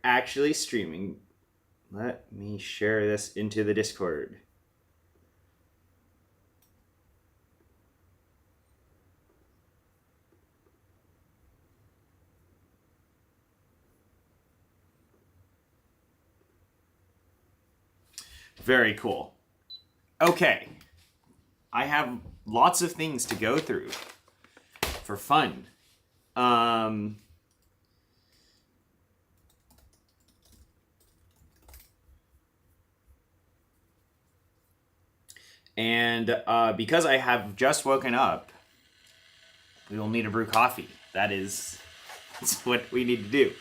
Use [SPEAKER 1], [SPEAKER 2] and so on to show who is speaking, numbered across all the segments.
[SPEAKER 1] actually streaming. Let me share this into the Discord. Very cool. Okay. I have lots of things to go through for fun. And because I have just woken up, we will need to brew coffee. That's what we need to do.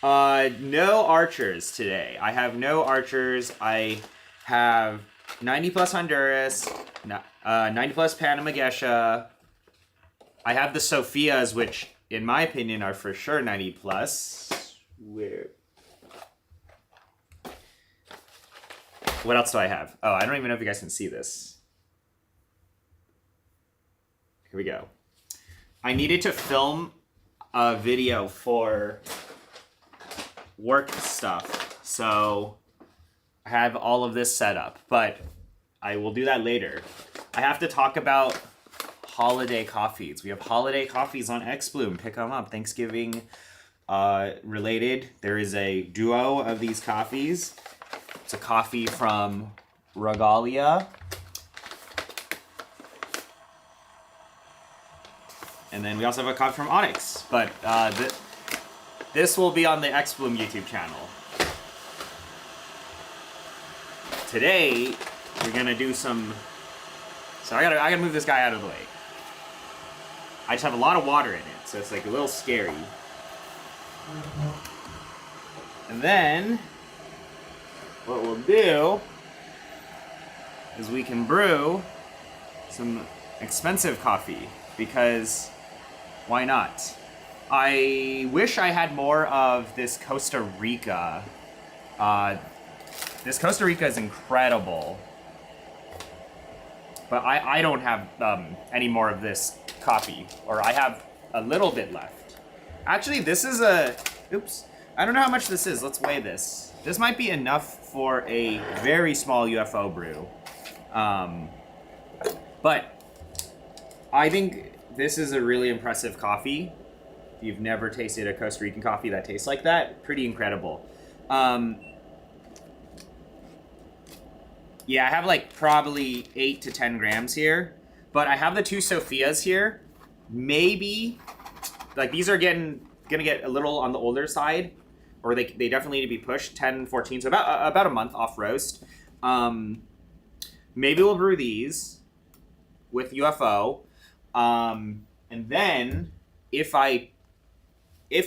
[SPEAKER 1] No archers today. I have no archers. I have 90 plus Honduras, 90 plus Panama Gesha. I have the Sophias, which in my opinion are for sure 90 plus. What else do I have? Oh, I don't even know if you guys can see this. Here we go. I needed to film a video for work stuff, so I have all of this set up, but I will do that later. I have to talk about holiday coffees. We have holiday coffees on Xbloom. Pick them up. Thanksgiving related. There is a duo of these coffees. It's a coffee from Regalia. And then we also have a coffee from Onyx. But this will be on the Xbloom YouTube channel. Today, we're gonna do some... So I gotta move this guy out of the way. I just have a lot of water in it, so it's like a little scary. And then... what we'll do is we can brew some expensive coffee, because why not? I wish I had more of this Costa Rica. This Costa Rica is incredible, but I don't have any more of this coffee, or I have a little bit left. Actually, this is oops. I don't know how much this is. Let's weigh this. This might be enough for a very small UFO brew. But I think this is a really impressive coffee. If you've never tasted a Costa Rican coffee that tastes like that, pretty incredible. Yeah, I have like probably 8 to 10 grams here, but I have the two Sophias here. Maybe, like these are gonna get a little on the older side, or they definitely need to be pushed 10, 14, so about a month off roast. Maybe we'll brew these with UFO, and then if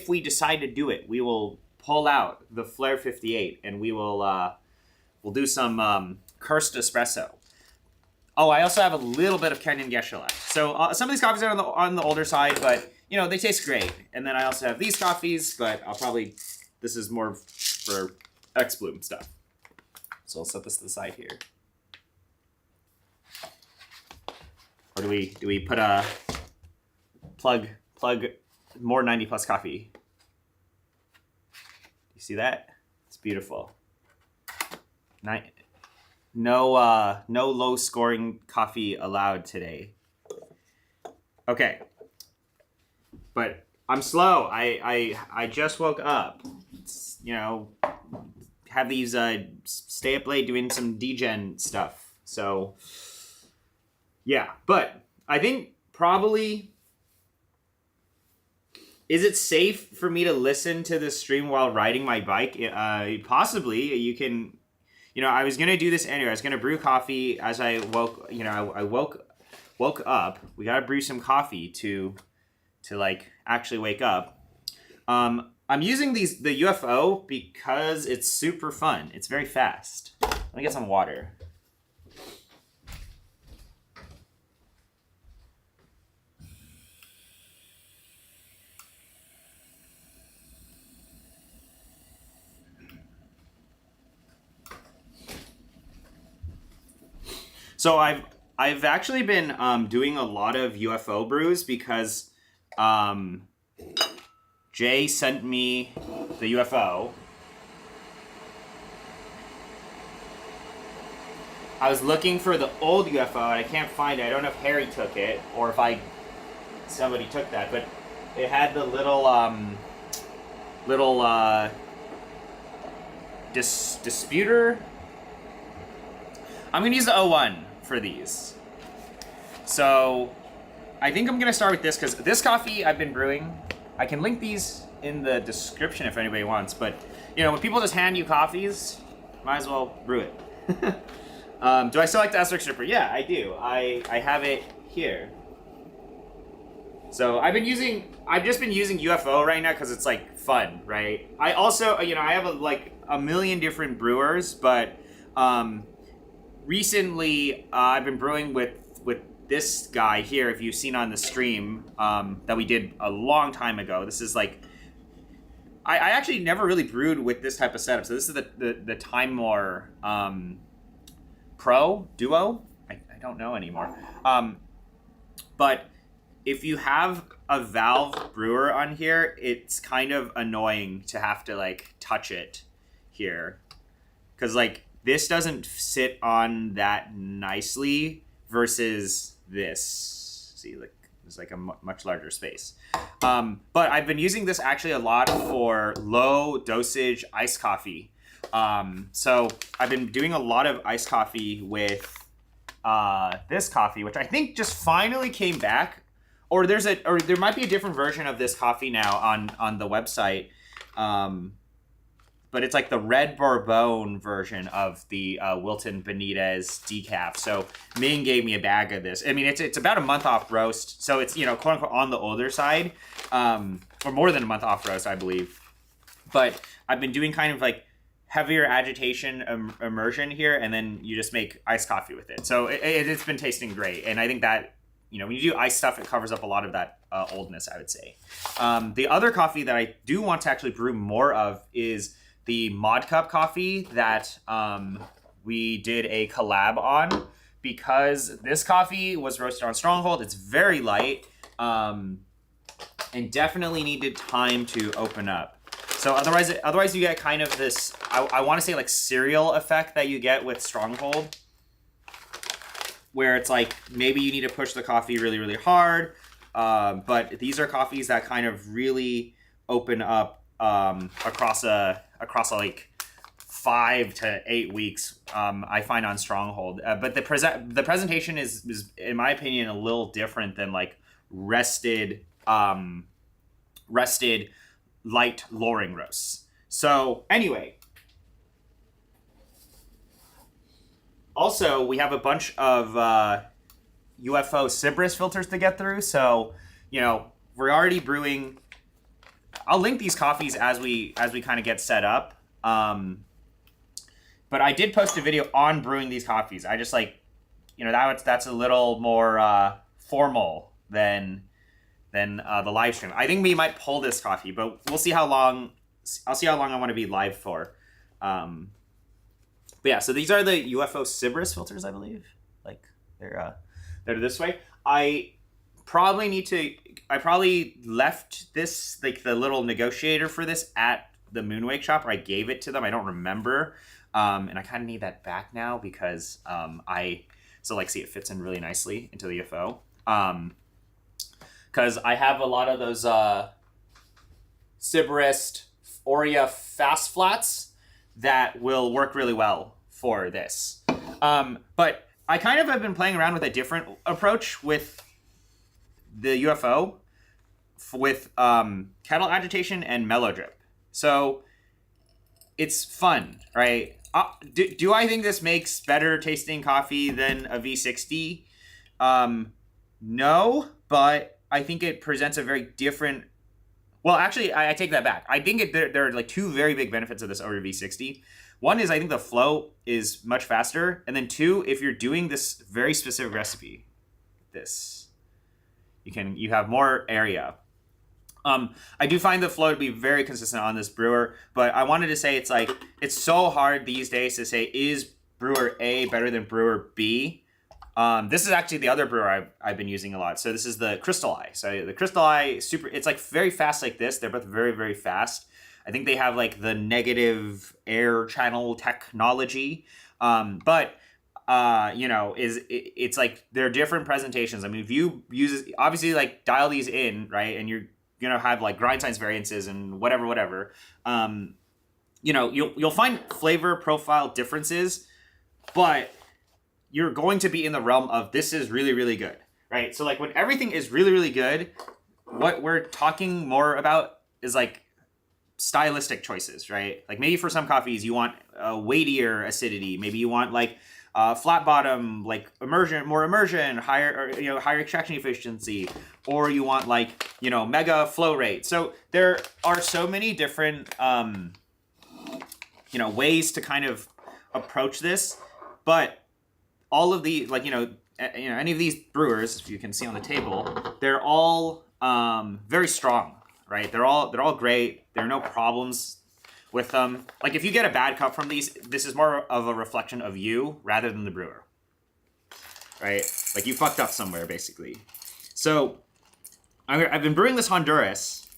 [SPEAKER 1] we decide to do it, we will pull out the Flare 58 and we'll do some cursed espresso. Oh, I also have a little bit of Kenyan Gesha left. So some of these coffees are on the older side, but you know they taste great. And then I also have these coffees, but this is more for Xbloom stuff. So I'll set this to the side here. Or do we put a plug more 90 plus coffee? You see that? It's beautiful. No low scoring coffee allowed today. Okay. But I'm slow. I just woke up. You know, have these stay up late doing some degen stuff. So yeah, but I think probably, is it safe for me to listen to this stream while riding my bike? Possibly. You can, you know, I was gonna do this anyway. I was gonna brew coffee as I woke. You know, I woke up. We gotta brew some coffee to like actually wake up. I'm using the UFO because it's super fun. It's very fast. Let me get some water. So I've actually been doing a lot of UFO brews because Jay sent me the UFO. I was looking for the old UFO and I can't find it. I don't know if Harry took it or if somebody took that, but it had the little disputer. I'm gonna use the 01 for these. So I think I'm gonna start with this because this coffee I've been brewing. I can link these in the description if anybody wants, but you know, when people just hand you coffees, might as well brew it. Do I still like the Espresso stripper? Yeah, I do. I have it here. So I've just been using UFO right now because it's like fun, right? I also, you know, I have a million different brewers, but recently I've been brewing with this guy here. If you've seen on the stream that we did a long time ago, this is like I actually never really brewed with this type of setup. So this is the Timor Pro Duo. I don't know anymore. But if you have a valve brewer on here, it's kind of annoying to have to like touch it here. Cause like this doesn't sit on that nicely versus this. See, like it's like a much larger space. But I've been using this actually a lot for low dosage iced coffee. So I've been doing a lot of iced coffee with this coffee, which I think just finally came back. Or there might be a different version of this coffee now on the website. But it's like the red Bourbon version of the Wilton Benitez decaf. So Ming gave me a bag of this. I mean, it's about a month off roast. So it's, you know, quote unquote on the older side, or more than a month off roast, I believe. But I've been doing kind of like heavier agitation immersion here, and then you just make iced coffee with it. So it's been tasting great. And I think that, you know, when you do ice stuff, it covers up a lot of that oldness, I would say. The other coffee that I do want to actually brew more of is the Mod Cup coffee that we did a collab on, because this coffee was roasted on Stronghold. It's very light and definitely needed time to open up. So otherwise you get kind of this, I want to say like cereal effect that you get with Stronghold, where it's like maybe you need to push the coffee really, really hard. But these are coffees that kind of really open up across like 5 to 8 weeks, I find on Stronghold. But the presentation is, in my opinion, a little different than like rested light Loring roasts. So anyway, also we have a bunch of UFO Cypress filters to get through. So, you know, we're already brewing. I'll link these coffees as we kind of get set up. But I did post a video on brewing these coffees. I just like, you know, that's a little more formal than the live stream. I think we might pull this coffee, but we'll see how long. I'll see how long I want to be live for. But yeah, so these are the UFO Cypress filters, I believe. Like they're this way. I probably left this, like the little negotiator for this, at the Moonwake shop, or I gave it to them. I don't remember. And I kind of need that back now because see, it fits in really nicely into the UFO. Because I have a lot of those Cypress Oria fast flats that will work really well for this. But I kind of have been playing around with a different approach with the UFO, with kettle agitation and mellow drip. So it's fun, right? Do I think this makes better tasting coffee than a V60? No, but I think it presents a very different. Well, actually, I take that back. I think there are like two very big benefits of this over V60. One is I think the flow is much faster, and then two, if you're doing this very specific recipe, you have more area. I do find the flow to be very consistent on this brewer, but I wanted to say it's so hard these days to say, is brewer A better than brewer B? This is actually the other brewer I've been using a lot. So this is the Crystal Eye. So the Crystal Eye, it's like very fast like this. They're both very, very fast. I think they have like the negative air channel technology. But you know, it's like they're different presentations. I mean, if you use obviously like dial these in, right, and you're gonna have like grind science variances and whatever. You know, you'll find flavor profile differences, but you're going to be in the realm of this is really, really good, right? So like when everything is really, really good, what we're talking more about is like stylistic choices, right? Like maybe for some coffees you want a weightier acidity, maybe you want like flat bottom, like more immersion, higher, or, you know, higher extraction efficiency, or you want like, you know, mega flow rate. So there are so many different you know, ways to kind of approach this, but all of the, like, you know, any of these brewers, if you can see on the table, they're all very strong, right? They're all great. There are no problems with them. Like if you get a bad cup from these, this is more of a reflection of you rather than the brewer, right? Like you fucked up somewhere basically. So I've been brewing this Honduras,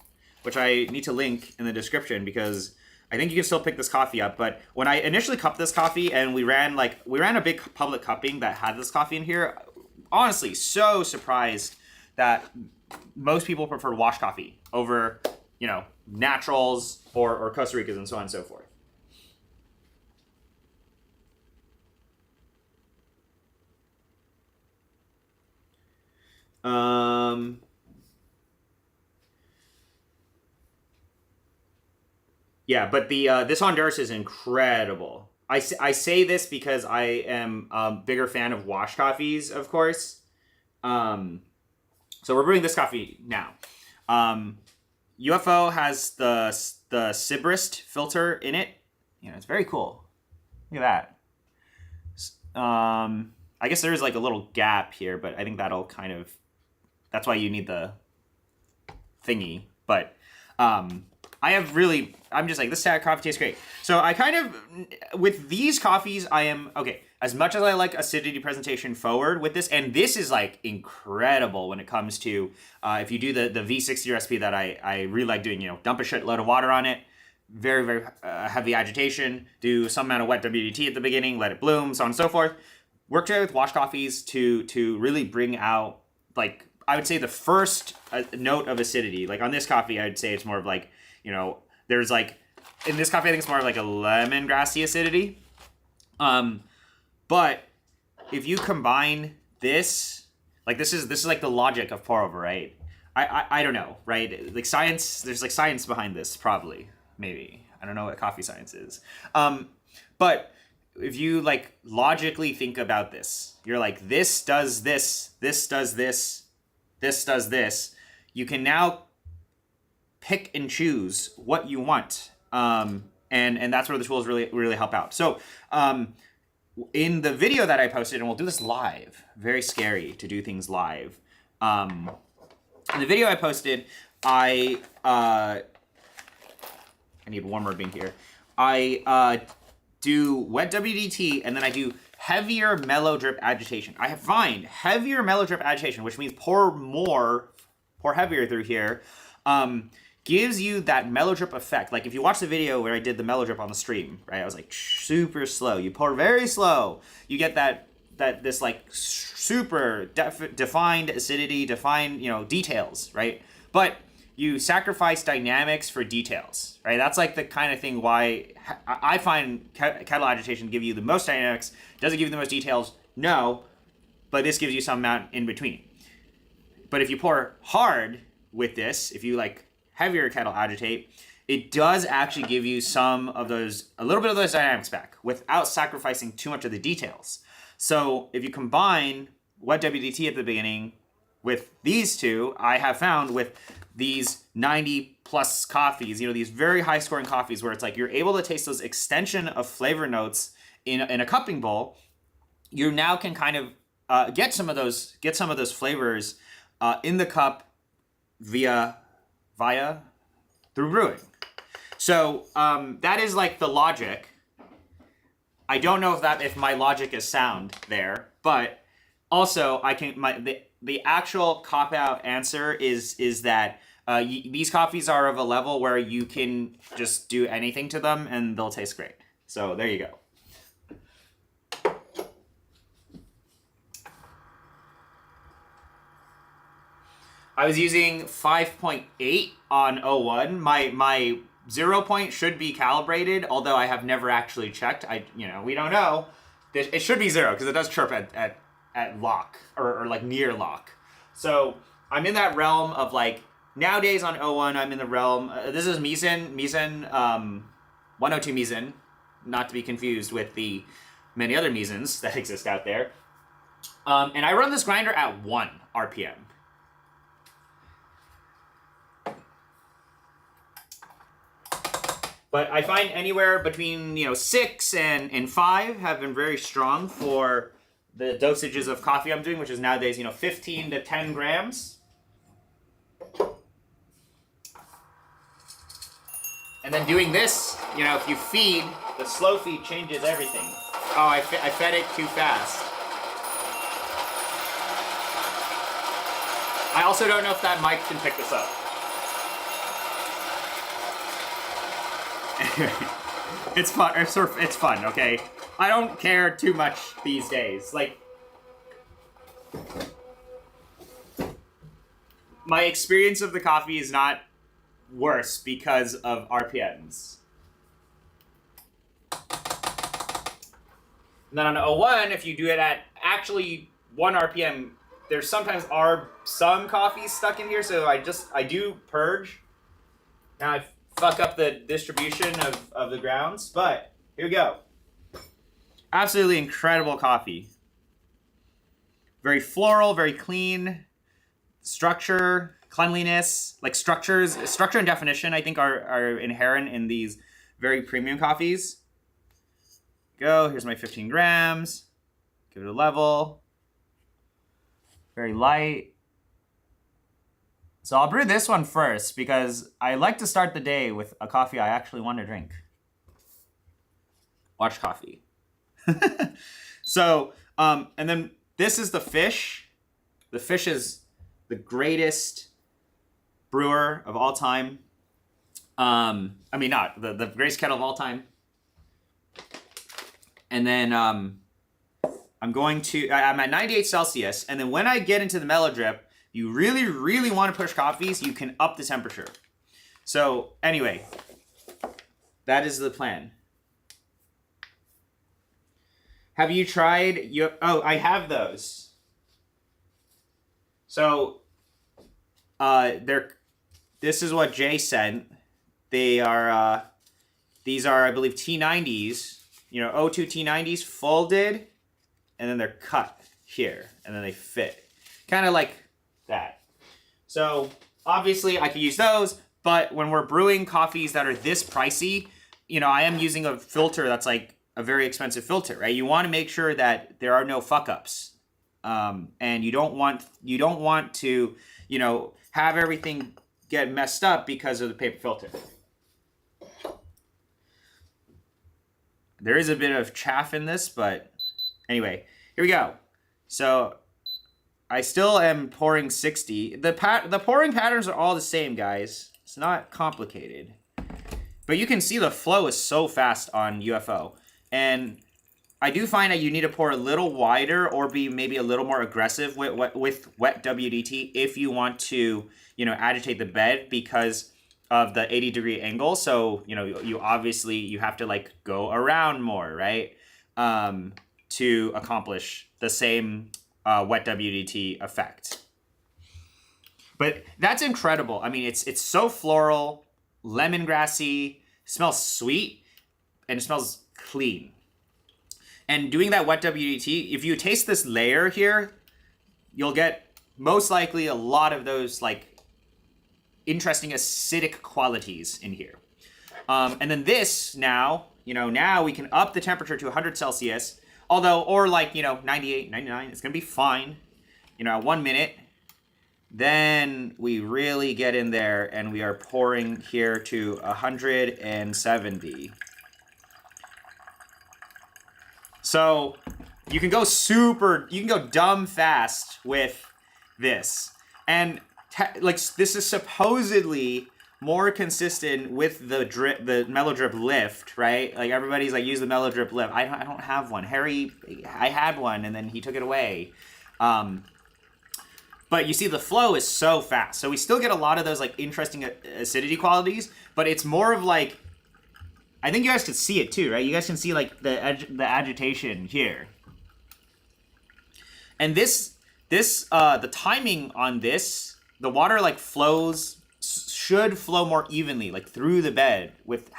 [SPEAKER 1] which I need to link in the description because I think you can still pick this coffee up. But when I initially cupped this coffee and we ran a big public cupping that had this coffee in here, honestly, so surprised that most people prefer wash coffee over, you know, naturals or Costa Ricas and so on and so forth. Yeah, but the this Honduras is incredible. I say this because I am a bigger fan of wash coffees, of course. So we're brewing this coffee now. UFO has the Sybrist filter in it. You know, it's very cool. Look at that. I guess there is like a little gap here, but I think that'll kind of, that's why you need the thingy. But I'm just like, this coffee tastes great. So I kind of, with these coffees, I am, okay, as much as I like acidity presentation forward with this, and this is like incredible when it comes to, if you do the V60 recipe that I really like doing, you know, dump a shitload of water on it, very, very heavy agitation, do some amount of wet WDT at the beginning, let it bloom, so on and so forth. Work together with wash coffees to really bring out, like, I would say the first note of acidity. Like on this coffee, I'd say it's more of like, you know, there's like, in this coffee, I think it's more of like a lemongrassy acidity. But if you combine this, like this is like the logic of pour over, right? I don't know, right? Like science, there's like science behind this, probably, maybe. I don't know what coffee science is. But if you like logically think about this, you're like, this does this, this does this, this does this. You can now pick and choose what you want. And that's where the tools really help out. So in the video that I posted, and we'll do this live, very scary to do things live. In the video I posted, I need one more bean here. I do wet WDT, and then I do heavier mellow drip agitation. I find heavier mellow drip agitation, which means pour heavier through here, gives you that mellow drip effect. Like if you watch the video where I did the mellow drip on the stream, right? I was like super slow. You pour very slow. You get this like super defined acidity, defined, you know, details, right? But you sacrifice dynamics for details, right? That's like the kind of thing why I find kettle agitation give you the most dynamics. Does it give you the most details? No, but this gives you some amount in between. But if you pour hard with this, if you like heavier kettle agitate, it does actually give you a little bit of those dynamics back without sacrificing too much of the details. So if you combine wet WDT at the beginning with these two, I have found with these 90 plus coffees, you know, these very high scoring coffees where it's like you're able to taste those extension of flavor notes in a cupping bowl, you now can kind of get some of those flavors in the cup via through brewing. So that is like the logic. I don't know if my logic is sound there, but also I can the actual cop out answer is that These coffees are of a level where you can just do anything to them and they'll taste great. So there you go. I was using 5.8 on 01. My 0 point should be calibrated, although I have never actually checked. We don't know. It should be 0 because it does chirp at lock or like near lock. So I'm in that realm of like, nowadays on 01, I'm in the realm, this is Misen 102 Misen, not to be confused with the many other Misens that exist out there. And I run this grinder at 1 RPM. But I find anywhere between 6 and 5 have been very strong for the dosages of coffee I'm doing, which is nowadays 15 to 10 grams. And then doing this, if you feed, the slow feed changes everything. Oh, I fed it too fast. I also don't know if that mic can pick this up. It's fun. It's fun, okay? I don't care too much these days. Like, my experience of the coffee is not worse because of RPMs. And then on 01, if you do it at actually 1 RPM, there sometimes are some coffees stuck in here, so I do purge. Now I fuck up the distribution of the grounds, but here we go. Absolutely incredible coffee. Very floral, very clean. Structure, cleanliness, like structure and definition, I think are inherent in these very premium coffees. Go, here's my 15 grams. Give it a level. Very light. So I'll brew this one first because I like to start the day with a coffee I actually want to drink. Watch coffee. So, and then this is the fish. The fish is the greatest brewer of all time. Not the greatest kettle of all time. And then I'm at 98 Celsius. And then when I get into the mellow drip, you really, really want to push coffees, you can up the temperature. So anyway, that is the plan. Have you tried I have those. So this is what Jay sent. They are these are, I believe, T90s, O2 T90s folded, and then they're cut here, and then they fit. Kind of like that. So obviously I could use those, but when we're brewing coffees that are this pricey, I am using a filter that's like a very expensive filter, right? You want to make sure that there are no fuck ups, and you don't want to have everything get messed up because of the paper filter. There is a bit of chaff in this, but anyway, here we go. So I still am pouring 60. The pouring patterns are all the same, guys. It's not complicated. But you can see the flow is so fast on UFO. And I do find that you need to pour a little wider or be maybe a little more aggressive with wet WDT if you want to, agitate the bed because of the 80-degree angle. So, you obviously have to like go around more, right? To accomplish the same wet WDT effect. But that's incredible. I mean, it's so floral, lemongrassy, smells sweet, and it smells clean. And doing that wet WDT, if you taste this layer here, you'll get most likely a lot of those like interesting acidic qualities in here. And then this now we can up the temperature to 100 Celsius. Although, or like, 98, 99, it's going to be fine. 1 minute. Then we really get in there and we are pouring here to 170. So you can go dumb fast with this. And like this is supposedly more consistent with the mellow drip lift, right? Like everybody's like use the mellow drip lift. I don't have one. Harry, I had one and then he took it away. But you see the flow is so fast. So we still get a lot of those like interesting acidity qualities, but it's more of like, I think you guys can see it too, right? You guys can see like the agitation here. And the timing on this, the water like should flow more evenly, like through the bed with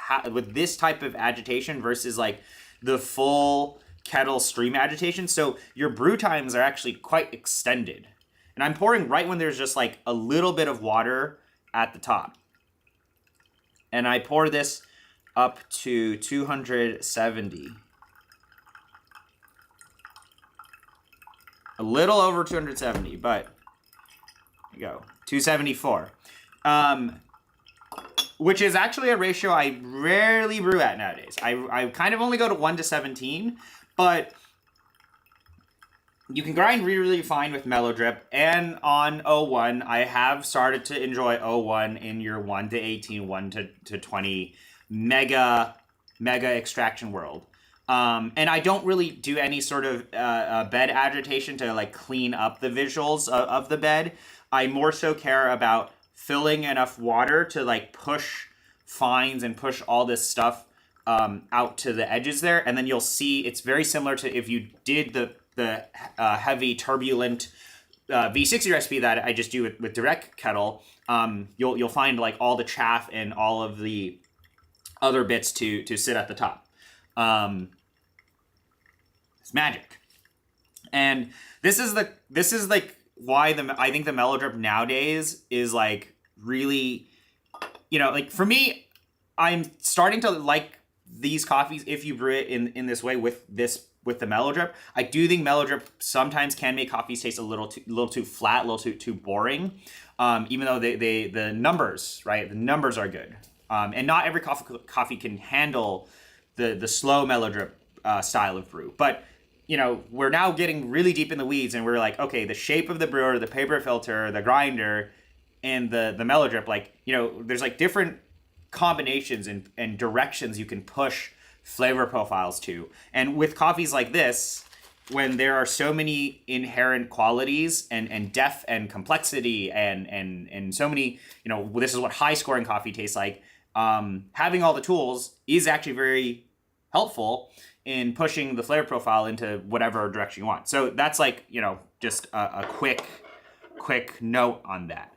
[SPEAKER 1] this type of agitation versus like the full kettle stream agitation. So your brew times are actually quite extended. And I'm pouring right when there's just like a little bit of water at the top. And I pour this up to 270. A little over 270, but there you go, 274. Which is actually a ratio I rarely brew at nowadays. I kind of only go to 1 to 17, but you can grind really fine with mellow drip. And on 01, I have started to enjoy 01 in your 1 to 18, 1 to 20 mega extraction world. And I don't really do any sort of bed agitation to like clean up the visuals of the bed. I more so care about filling enough water to like push fines and push all this stuff out to the edges there. And then you'll see it's very similar to if you did the heavy turbulent V60 recipe that I just do with direct kettle. You'll find like all the chaff and all of the other bits to sit at the top. It's magic. And this is like why I think the mellow drip nowadays is like really, like for me, I'm starting to like these coffees if you brew it in this way with the mellow drip. I do think mellow drip sometimes can make coffees taste a little too flat, a little too boring. Even though the numbers, right? The numbers are good. And not every coffee can handle the slow mellow drip style of brew. But we're now getting really deep in the weeds, and we're like, okay, the shape of the brewer, the paper filter, the grinder, and the mellow drip, like, there's like different combinations and directions you can push flavor profiles to. And with coffees like this, when there are so many inherent qualities and depth and complexity and so many, this is what high scoring coffee tastes like, having all the tools is actually very helpful in pushing the flavor profile into whatever direction you want. So that's like, just a quick note on that.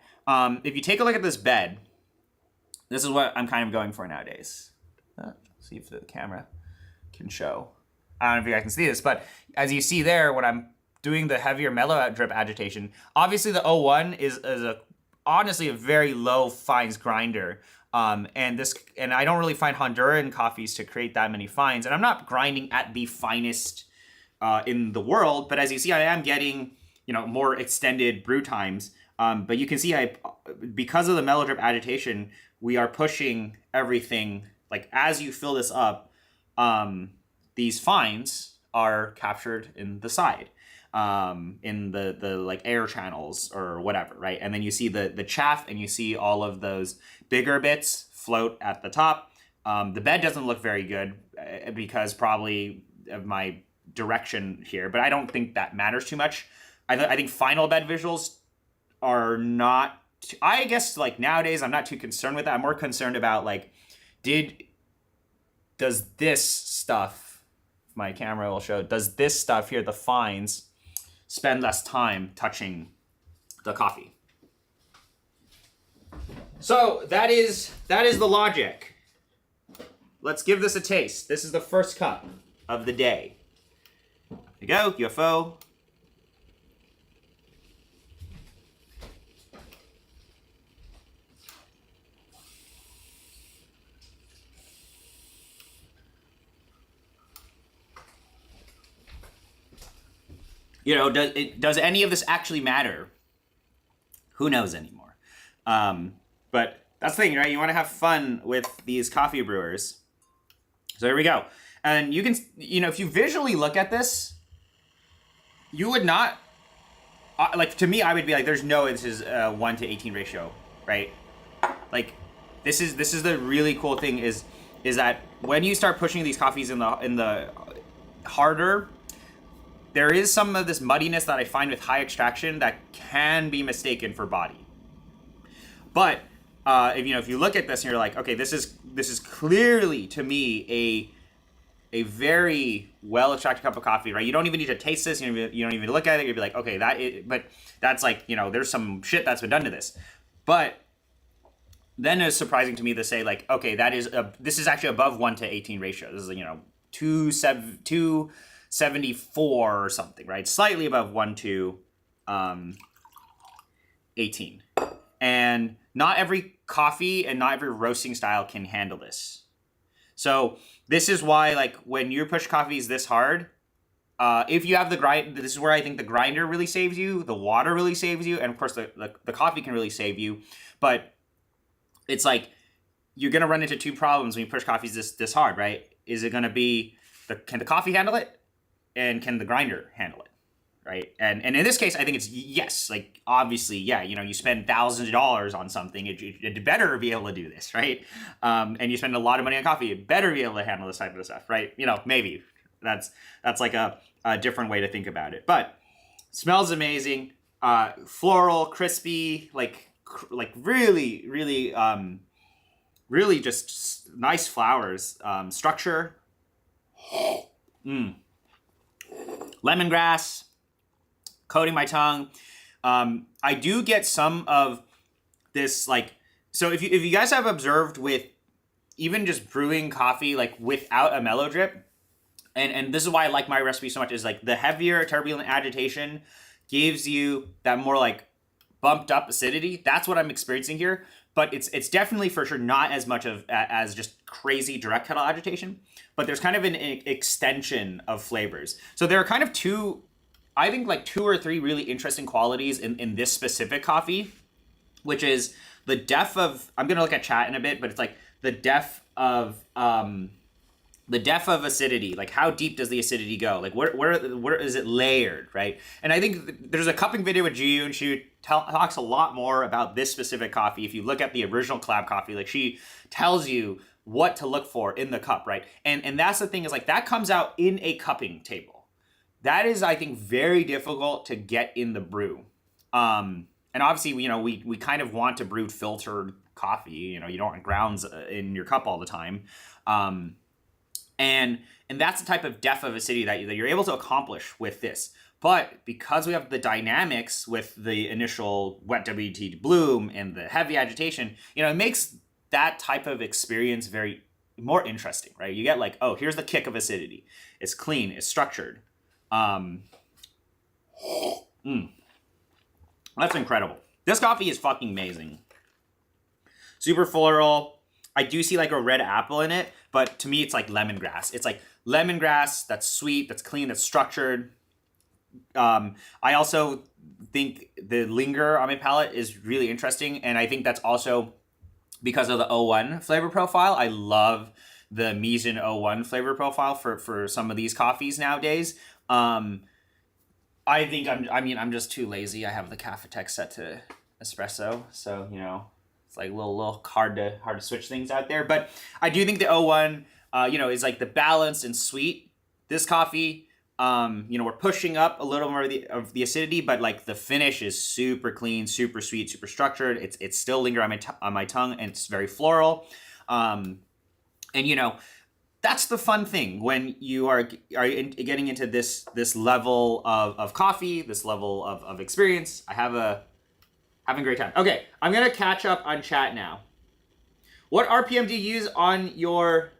[SPEAKER 1] If you take a look at this bed, this is what I'm kind of going for nowadays. See if the camera can show. I don't know if you guys can see this, but as you see there, when I'm doing the heavier mellow drip agitation, obviously the 01 is honestly a very low fines grinder. And I don't really find Honduran coffees to create that many fines. And I'm not grinding at the finest in the world, but as you see, I am getting, more extended brew times. But you can see because of the mellow drip agitation, we are pushing everything. Like as you fill this up, these fines are captured in the side, in the like air channels or whatever, right? And then you see the chaff, and you see all of those bigger bits float at the top. The bed doesn't look very good because probably of my direction here, but I don't think that matters too much. I think final bed visuals are not. I guess like nowadays I'm not too concerned with that. I'm more concerned about like, does this stuff, my camera will show, does this stuff here, the fines, spend less time touching the coffee? So that is the logic. Let's give this a taste. This is the first cup of the day. There you go, UFO. Does any of this actually matter? Who knows anymore? But that's the thing, right? You want to have fun with these coffee brewers. So here we go. And you can, if you visually look at this, you would not like to me, I would be like, there's no, this is a 1:18 ratio, right? Like, this is the really cool thing is that when you start pushing these coffees in the harder, there is some of this muddiness that I find with high extraction that can be mistaken for body. But if you look at this and you're like, okay, this is clearly to me a very well extracted cup of coffee, right? You don't even need to taste this. You don't even look at it. You'd be like, okay, but that's like, there's some shit that's been done to this. But then it's surprising to me to say like, okay, this is actually above 1:18 ratio. This is 274 or something, right? Slightly above 1:18. And not every coffee and not every roasting style can handle this. So this is why, like, when you push coffees this hard, if you have the grind, this is where I think the grinder really saves you, the water really saves you, and of course the coffee can really save you. But it's like, you're gonna run into two problems when you push coffees this hard, right? Is it gonna be, can the coffee handle it? And can the grinder handle it? Right? And in this case, I think it's yes. Like, obviously, yeah, you spend thousands of dollars on something, it better be able to do this, right? And you spend a lot of money on coffee, it better be able to handle this type of stuff, right? Maybe. That's like a different way to think about it. But smells amazing, floral, crispy, like really, really, really just nice flowers. Structure. Lemongrass. Coating my tongue. I do get some of this, like, so if you guys have observed with even just brewing coffee, like, without a mellow drip, and this is why I like my recipe so much, is like the heavier turbulent agitation gives you that more like bumped up acidity. That's what I'm experiencing here, but it's definitely for sure not as much as just crazy direct kettle agitation, but there's kind of an extension of flavors. So there are kind of two or three really interesting qualities in this specific coffee, which is the depth of, I'm going to look at chat in a bit, but it's like the depth of acidity. Like, how deep does the acidity go? Like, where is it layered, right? And I think there's a cupping video with Jiyu, and she talks a lot more about this specific coffee. If you look at the original collab coffee, like, she tells you what to look for in the cup, right? And that's the thing, is like, that comes out in a cupping table. That is, I think, very difficult to get in the brew. And obviously, we kind of want to brew filtered coffee. You don't want grounds in your cup all the time. And that's the type of depth of acidity that you're able to accomplish with this. But because we have the dynamics with the initial wet WT bloom and the heavy agitation, it makes that type of experience very more interesting, right? You get like, oh, here's the kick of acidity. It's clean, it's structured. That's incredible. This coffee is fucking amazing. Super floral. I do see like a red apple in it, but to me it's like lemongrass. It's like lemongrass that's sweet, that's clean, that's structured. I also think the linger on my palate is really interesting, and I think that's also because of the 01 flavor profile. I love the Misen 01 flavor profile for some of these coffees nowadays. I think I'm just too lazy. I have the Cafetex set to espresso, so it's like a little hard to switch things out there. But I do think the 01 is like the balanced and sweet. This coffee, we're pushing up a little more of the acidity, but like the finish is super clean, super sweet, super structured. It's still linger on my tongue, and it's very floral. And that's the fun thing when you are getting into this level of coffee, this level of experience. Having a great time. Okay, I'm gonna catch up on chat now. What RPM do you use on your?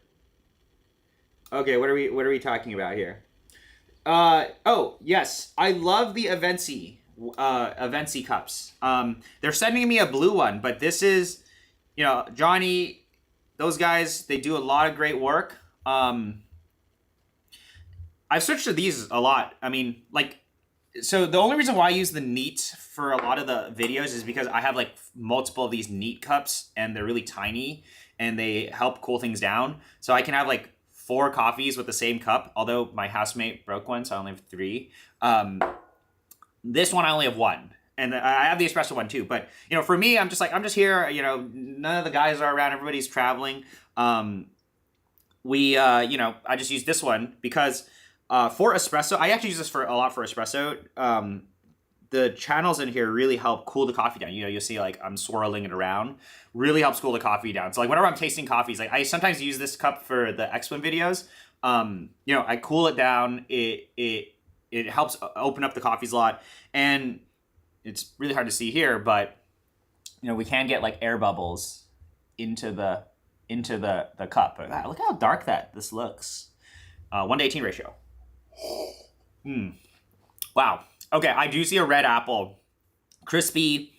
[SPEAKER 1] Okay, what are we talking about here? Oh yes, I love the Avensi cups. They're sending me a blue one, but this is, Johnny, those guys, they do a lot of great work. I've switched to these a lot. I mean, like, so the only reason why I use the neat for a lot of the videos is because I have like multiple of these neat cups, and they're really tiny and they help cool things down. So I can have like 4 coffees with the same cup, although my housemate broke one, so I only have 3. This one I only have one. And I have the espresso one too. But, you know, for me, I'm just here, you know, none of the guys are around. Everybody's traveling. You know, I just use this one because for espresso, I actually use this for a lot for espresso. The channels in here really help cool the coffee down. You know, you'll see like I'm swirling it around. Really helps cool the coffee down. So like whenever I'm tasting coffees, like I sometimes use this cup for the X-Win videos. You know, I cool it down. It helps open up the coffees a lot. And it's really hard to see here, but you know, we can get like air bubbles into the cup. But wow, look how dark this looks. 1:18 ratio. Wow. Okay, I do see a red apple. Crispy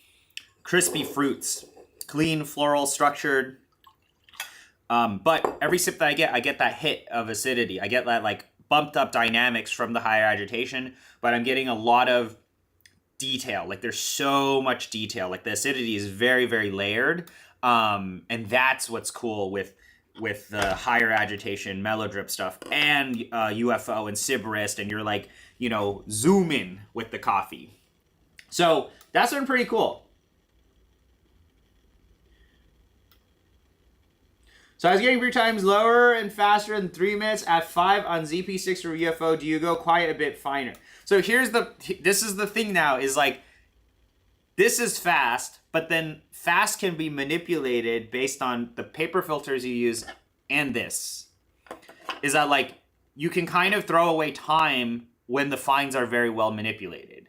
[SPEAKER 1] fruits. Clean, floral, structured. But every sip that I get that hit of acidity. I get that like bumped up dynamics from the higher agitation, but I'm getting a lot of detail. Like there's so much detail. Like the acidity is very, very layered. And that's what's cool with the higher agitation mellow drip stuff and UFO and Sybarist, and you're like, you know, zoom in with the coffee. So that's been pretty cool. So I was getting brew times lower and faster than 3 minutes at 5 on ZP6 or UFO. Do you go quiet a bit finer? So this is the thing now, is like, this is fast, but then fast can be manipulated based on the paper filters you use and this. Is that like, you can kind of throw away time when the fines are very well manipulated.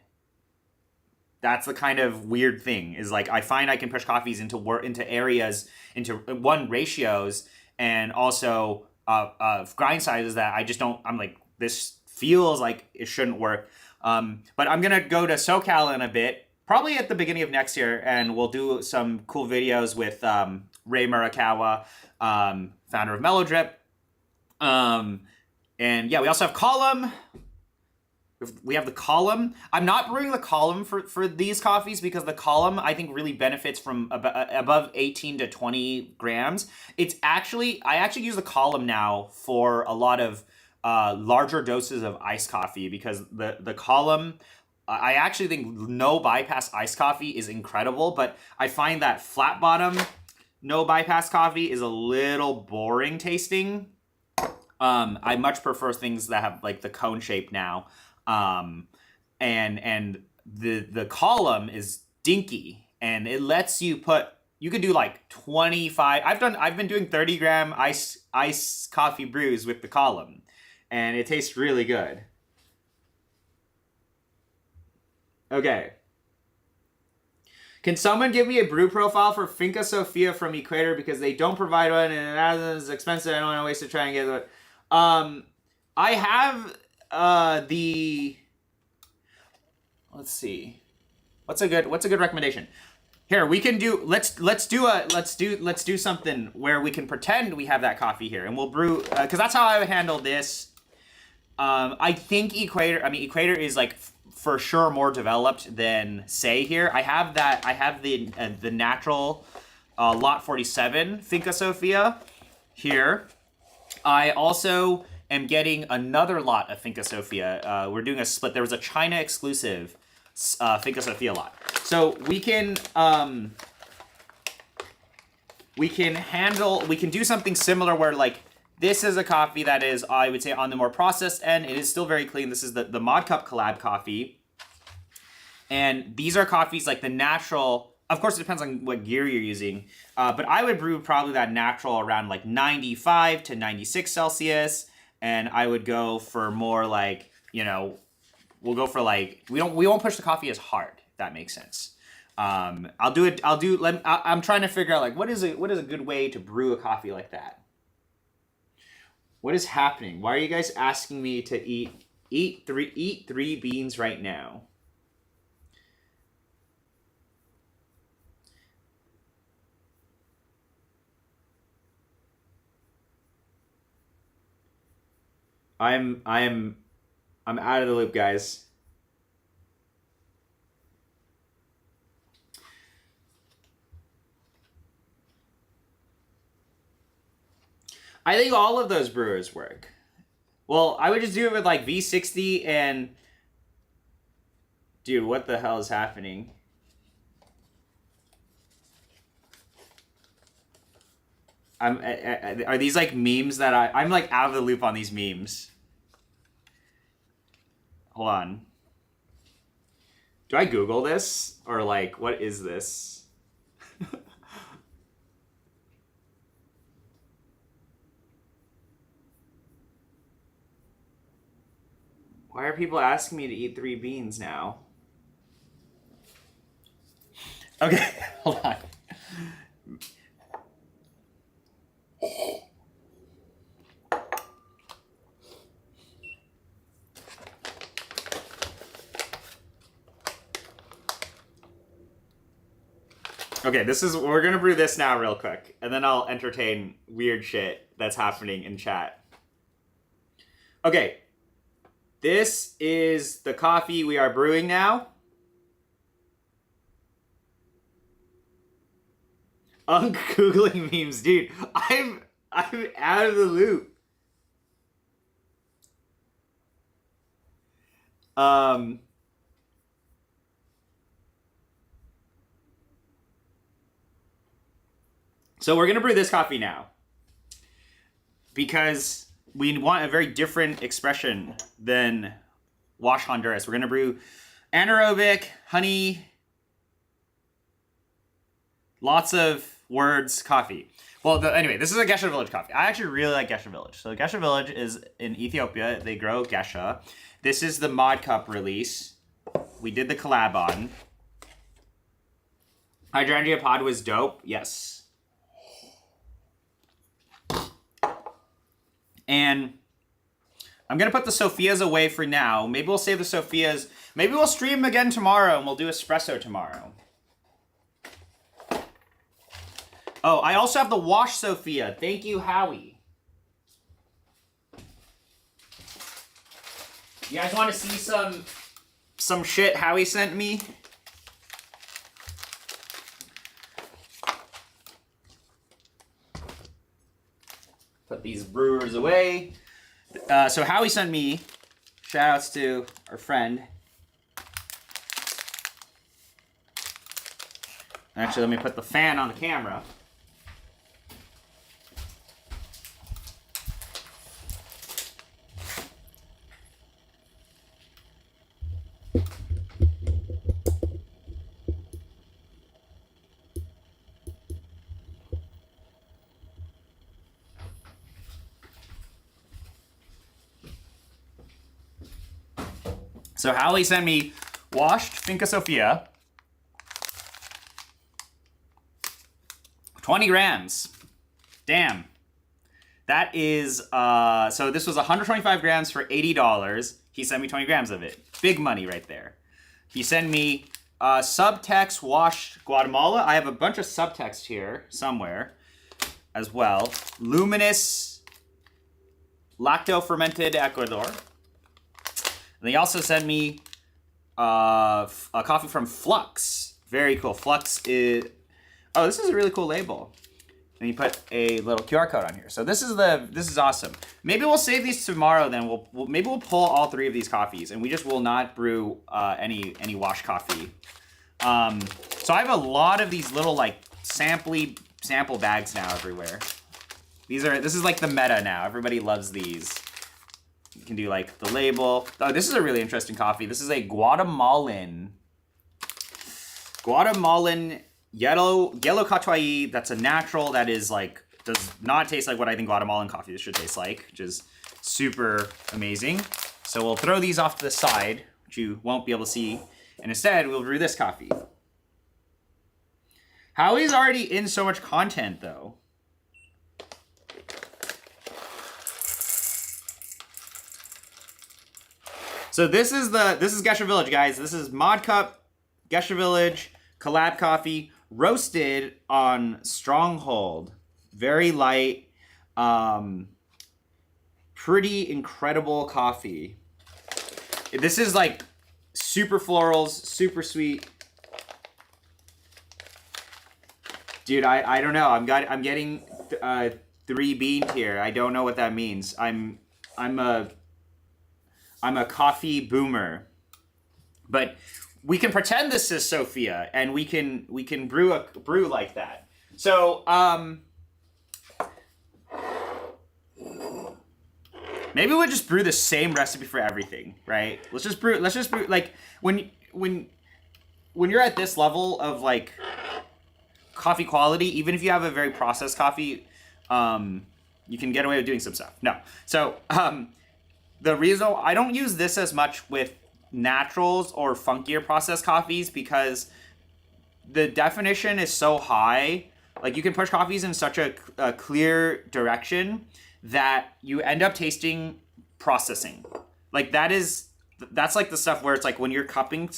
[SPEAKER 1] That's the kind of weird thing, is like, I find I can push coffees into areas, into ratios, and also grind sizes that I just don't, I'm like, this feels like it shouldn't work. But I'm gonna go to SoCal in a bit, probably at the beginning of next year, and we'll do some cool videos with Ray Murakawa, founder of Mellow Drip. And yeah, we also have Column. We have the Column. I'm not brewing the Column for these coffees because the Column, I think, really benefits from above 18 to 20 grams. I actually use the Column now for a lot of larger doses of iced coffee, because the Column, I actually think no bypass iced coffee is incredible, but I find that flat bottom no bypass coffee is a little boring tasting. I much prefer things that have like the cone shape now. And the Column is dinky, and it lets you could do like 25. I've been doing 30 gram ice coffee brews with the Column, and it tastes really good. Okay. Can someone give me a brew profile for Finca Sofia from Equator, because they don't provide one and it is expensive. I don't want to waste to try and get it. I have let's see, what's a good recommendation here. We can do, let's do something where we can pretend we have that coffee here, and we'll brew, because that's how I would handle this. I think Equator is like for sure more developed than Say here. I have the natural lot 47 Finca Sofia here. I also am getting another lot of Finca Sofia. We're doing a split. There was a China exclusive Finca Sofia lot. So we can do something similar where like, this is a coffee that is, I would say, on the more processed end. It is still very clean. This is the Mod Cup collab coffee. And these are coffees like the natural, of course it depends on what gear you're using, but I would brew probably that natural around like 95 to 96 Celsius. And I would go for more like, you know, we'll go for like, we won't push the coffee as hard, if that makes sense. I'm trying to figure out like, what is a good way to brew a coffee like that? What is happening? Why are you guys asking me to eat three beans right now? I'm out of the loop, guys. I think all of those brewers work. Well, I would just do it with like V60 and Dude, what the hell is happening? Are these like memes that I'm like out of the loop on these memes? Hold on. Do I Google this? Or like, what is this? Why are people asking me to eat 3 beans now? Okay, hold on. Okay, we're gonna brew this now real quick, and then I'll entertain weird shit that's happening in chat. Okay, this is the coffee we are brewing now. Googling memes, dude. I'm out of the loop. So we're gonna brew this coffee now because we want a very different expression than Wash Honduras. We're gonna brew anaerobic, honey, lots of words, coffee. Well, anyway, this is a Gesha Village coffee. I actually really like Gesha Village. So Gesha Village is in Ethiopia. They grow Gesha. This is the Mod Cup release. We did the collab on. Hydrangea Pod was dope. Yes. And I'm going to put the Sophias away for now. Maybe we'll save the Sophias. Maybe we'll stream again tomorrow and we'll do espresso tomorrow. Oh, I also have the Wash Sophia. Thank you, Howie. You guys want to see some shit Howie sent me? Put these brewers away. So Howie sent me, shout outs to our friend. Actually, let me put the fan on the camera. So Howie sent me washed Finca Sofia. 20 grams. Damn. That is, so this was 125 grams for $80. He sent me 20 grams of it. Big money right there. He sent me Subtext washed Guatemala. I have a bunch of subtext here somewhere as well. Luminous lacto fermented Ecuador. And they also sent me a coffee from Flux. Very cool. Flux is... Oh, this is a really cool label. And you put a little QR code on here. So this is awesome. Maybe we'll save these tomorrow. Then maybe we'll pull all 3 of these coffees, and we just will not brew any wash coffee. So I have a lot of these little like sample bags now everywhere. This is like the meta now. Everybody loves these. You can do like the label. Oh, this is a really interesting coffee. This is a Guatemalan yellow Catuai. That's a natural. That is like, does not taste like what I think Guatemalan coffee should taste like, which is super amazing. So we'll throw these off to the side, which you won't be able to see. And instead, we'll brew this coffee. Howie's already in so much content though. So this is Gesha Village, guys. This is Mod Cup, Gesha Village, collab coffee, roasted on Stronghold. Very light, pretty incredible coffee. This is like super florals, super sweet. Dude, I don't know. I'm getting 3 beans here. I don't know what that means. I'm a coffee boomer. But we can pretend this is Sophia, and we can brew like that. So maybe we'll just brew the same recipe for everything, right? Let's just brew like when you're at this level of like coffee quality, even if you have a very processed coffee, you can get away with doing some stuff. No. So the reason I don't use this as much with naturals or funkier processed coffees, because the definition is so high. Like, you can push coffees in such a clear direction that you end up tasting processing. Like, that's like the stuff where it's like when you're cupping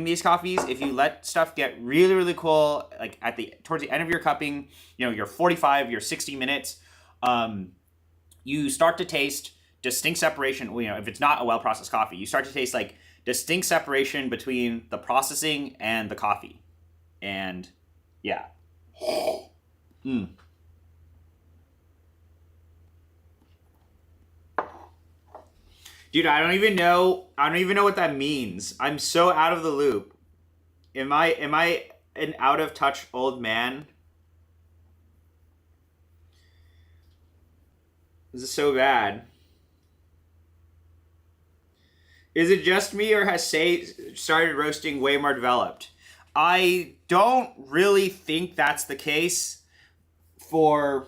[SPEAKER 1] these coffees, if you let stuff get really, really cool, like towards the end of your cupping, you know, your 45, your 60 minutes, you start to taste distinct separation. You know, if it's not a well-processed coffee, you start to taste like distinct separation between the processing and the coffee. And yeah. Dude, I don't even know what that means. I'm so out of the loop. Am I an out of touch old man? This is so bad. Is it just me, or has Say started roasting way more developed? I don't really think that's the case for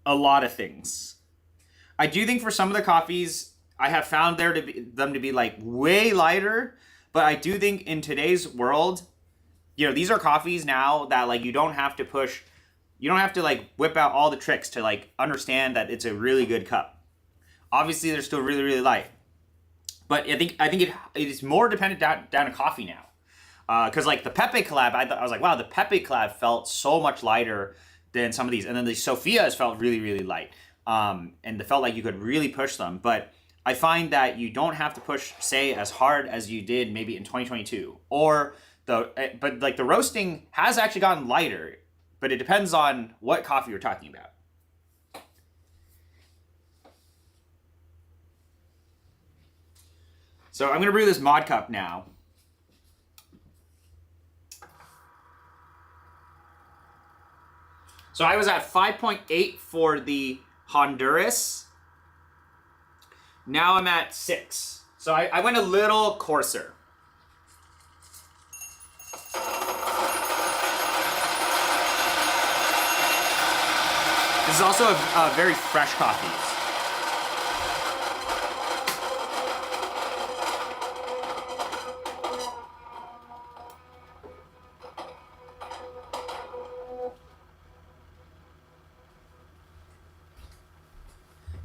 [SPEAKER 1] a lot of things. I do think for some of the coffees, I have found them to be like way lighter, but I do think in today's world, you know, these are coffees now that like you don't have to like whip out all the tricks to like understand that it's a really good cup. Obviously, they're still really, really light. But I think it is more dependent down to coffee now, because like the Pepe collab, I was like, wow, the Pepe collab felt so much lighter than some of these, and then the Sophia's felt really, really light, and it felt like you could really push them. But I find that you don't have to push, say, as hard as you did maybe in 2022, but like the roasting has actually gotten lighter, but it depends on what coffee you're talking about. So I'm going to brew this mod cup now. So I was at 5.8 for the Honduras. Now I'm at 6. So I went a little coarser. This is also a very fresh coffee.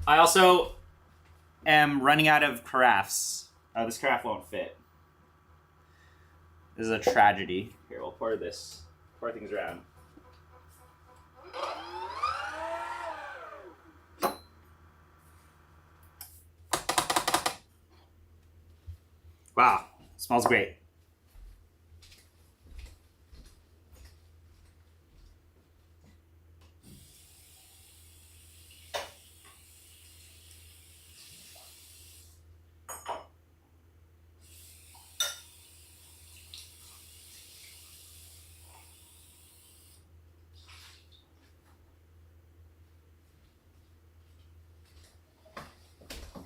[SPEAKER 1] I also am running out of carafes. Oh, this carafe won't fit. This is a tragedy. Here, we'll pour things around. Wow, smells great.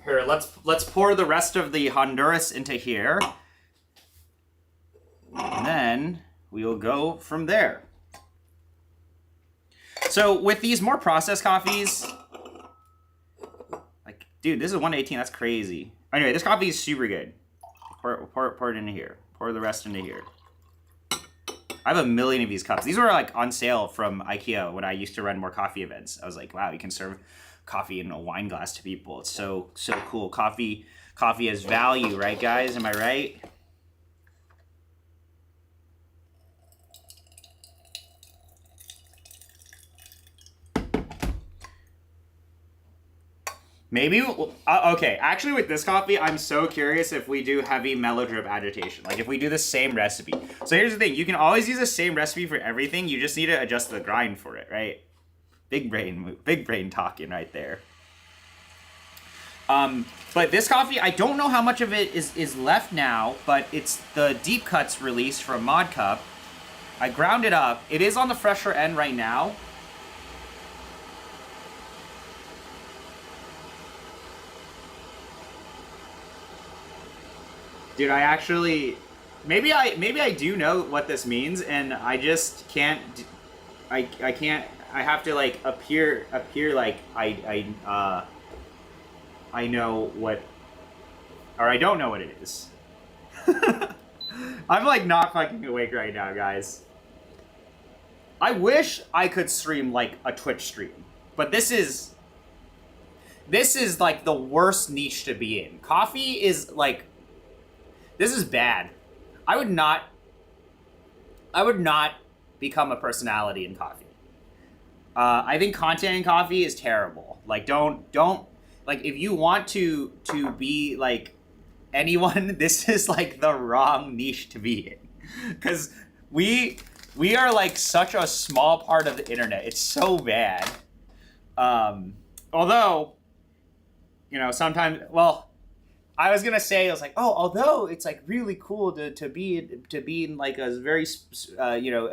[SPEAKER 1] Here, let's pour the rest of the Honduras into here. And then we will go from there. So with these more processed coffees, like, dude, this is 118. That's crazy. Anyway, this coffee is super good. Pour it into here. Pour the rest into here. I have a million of these cups. These were like on sale from IKEA when I used to run more coffee events. I was like, wow, you can serve coffee in a wine glass to people. It's so cool. Coffee has value, right, guys? Am I right? Maybe, okay, actually with this coffee, I'm so curious if we do heavy mellow drip agitation. Like if we do the same recipe. So here's the thing, you can always use the same recipe for everything, you just need to adjust the grind for it, right? Big brain talking right there. But this coffee, I don't know how much of it is left now, but it's the deep cuts release from Mod Cup. I ground it up. It is on the fresher end right now. Dude, I actually, maybe I do know what this means, and I just can't. I can't. I have to like appear like I know what, or I don't know what it is. I'm like not fucking awake right now, guys. I wish I could stream like a Twitch stream, but this is like the worst niche to be in. Coffee is like, this is bad. I would not become a personality in coffee. I think content in coffee is terrible. Like, don't like, if you want to be like anyone, this is like the wrong niche to be in, because we are like such a small part of the internet. It's so bad. Although, you know, sometimes, well, I was gonna say, I was like, oh, although it's like really cool to be in like a very you know,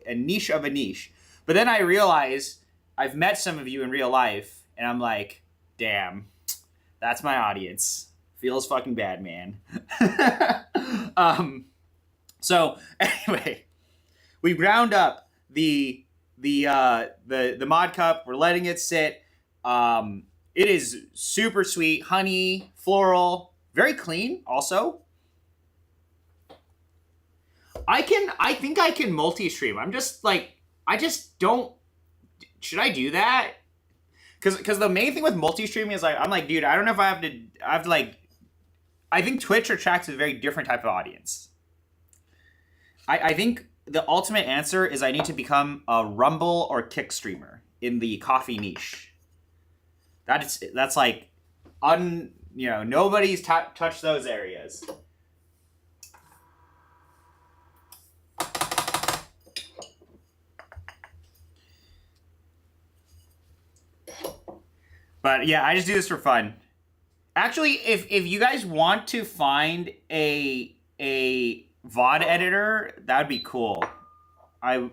[SPEAKER 1] a niche of a niche, but then I realize I've met some of you in real life, and I'm like, damn, that's my audience. Feels fucking bad, man. So anyway, we ground up the Mod Cup. We're letting it sit. It is super sweet, honey, floral, very clean. Also, I think I can multi-stream. I'm just like, I just don't. Should I do that? Because the main thing with multi-streaming is like, I'm like, dude, I don't know if I have to like, I think Twitch attracts a very different type of audience. I think the ultimate answer is I need to become a Rumble or Kick streamer in the coffee niche. That's like, you know, nobody's touched those areas. But yeah, I just do this for fun. Actually, if you guys want to find a VOD editor, that would be cool. I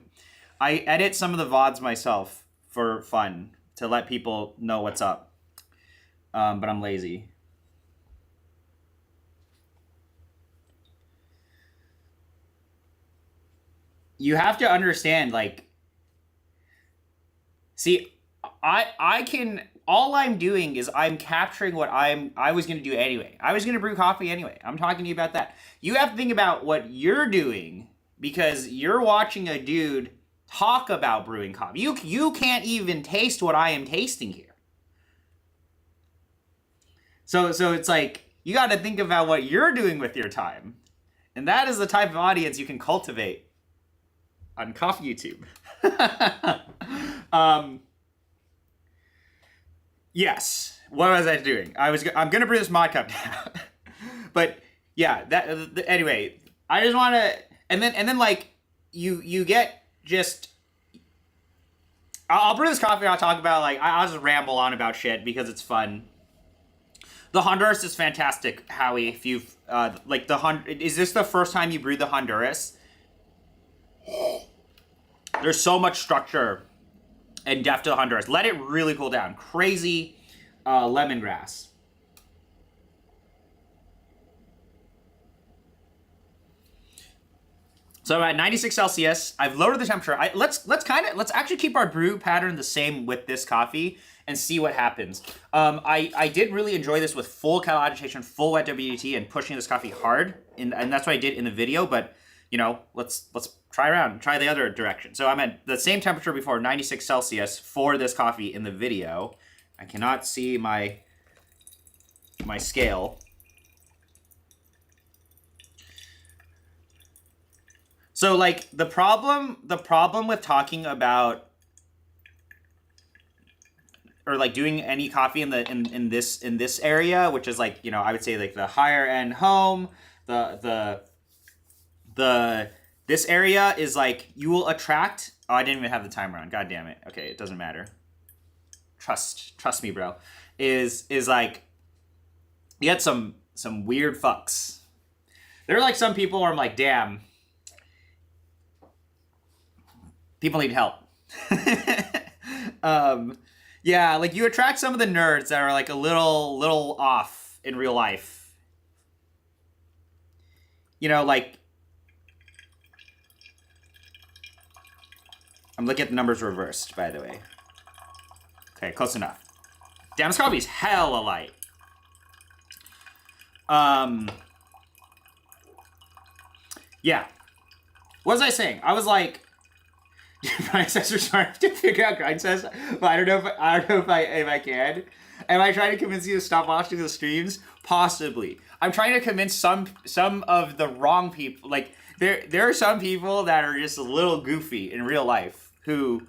[SPEAKER 1] edit some of the VODs myself for fun to let people know what's up. But I'm lazy. You have to understand, like, see, I can, all I'm doing is I'm capturing what I was going to do anyway. I was going to brew coffee anyway. I'm talking to you about that. You have to think about what you're doing, because you're watching a dude talk about brewing coffee. You can't even taste what I am tasting here. So it's like, you got to think about what you're doing with your time. And that is the type of audience you can cultivate on Coffee YouTube. Yes. What was I doing? I'm gonna brew this Mod Cup now. But yeah, anyway, I just want to, and then like you get just. I'll brew this coffee. And I'll talk about, like, I'll just ramble on about shit because it's fun. The Honduras is fantastic, Howie. If you've like is this the first time you brewed the Honduras? There's so much structure and depth to the Honduras. Let it really cool down. Crazy lemongrass. So I'm at 96 Celsius. I've lowered the temperature. Let's actually keep our brew pattern the same with this coffee and see what happens. I did really enjoy this with full kettle agitation, full wet WDT, and pushing this coffee hard, and that's what I did in the video. But you know, let's try the other direction. So I'm at the same temperature before, 96 Celsius for this coffee in the video. I cannot see my scale. So like the problem with talking about or like doing any coffee in this area, which is like, you know, I would say like the higher end home, this area is like, you will attract, oh, I didn't even have the timer on, god damn it. Okay, it doesn't matter. Trust me, bro. Is like, you get some weird fucks. There are like some people where I'm like, damn, people need help. Yeah, like you attract some of the nerds that are like a little off in real life. You know, like I'm looking at the numbers reversed, by the way. Okay, close enough. Damn, this coffee's hella light. Yeah. What was I saying? I was like, predecessors trying to figure out grind says, but I don't know if I can. Am I trying to convince you to stop watching the streams? Possibly. I'm trying to convince some of the wrong people. Like there are some people that are just a little goofy in real life who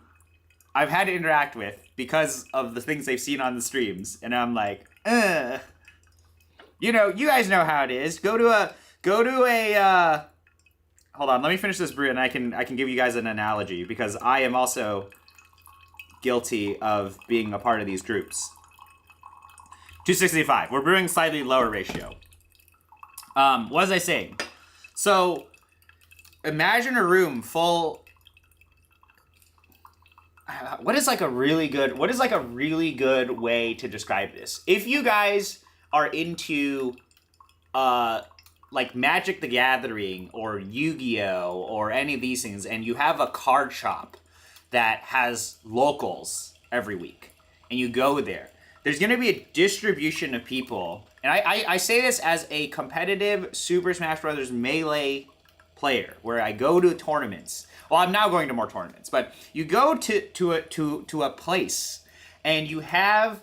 [SPEAKER 1] I've had to interact with because of the things they've seen on the streams, and I'm like, you know, you guys know how it is. Go to a hold on, let me finish this brew and I can give you guys an analogy because I am also guilty of being a part of these groups. 265. We're brewing slightly lower ratio. What was I saying? So imagine a room full. What is like a really good way to describe this? If you guys are into like Magic the Gathering or Yu-Gi-Oh or any of these things, and you have a card shop that has locals every week, and you go there, there's going to be a distribution of people. And I say this as a competitive Super Smash Bros. Melee player, where I go to tournaments. Well, I'm now going to more tournaments, but you go to a place, and you have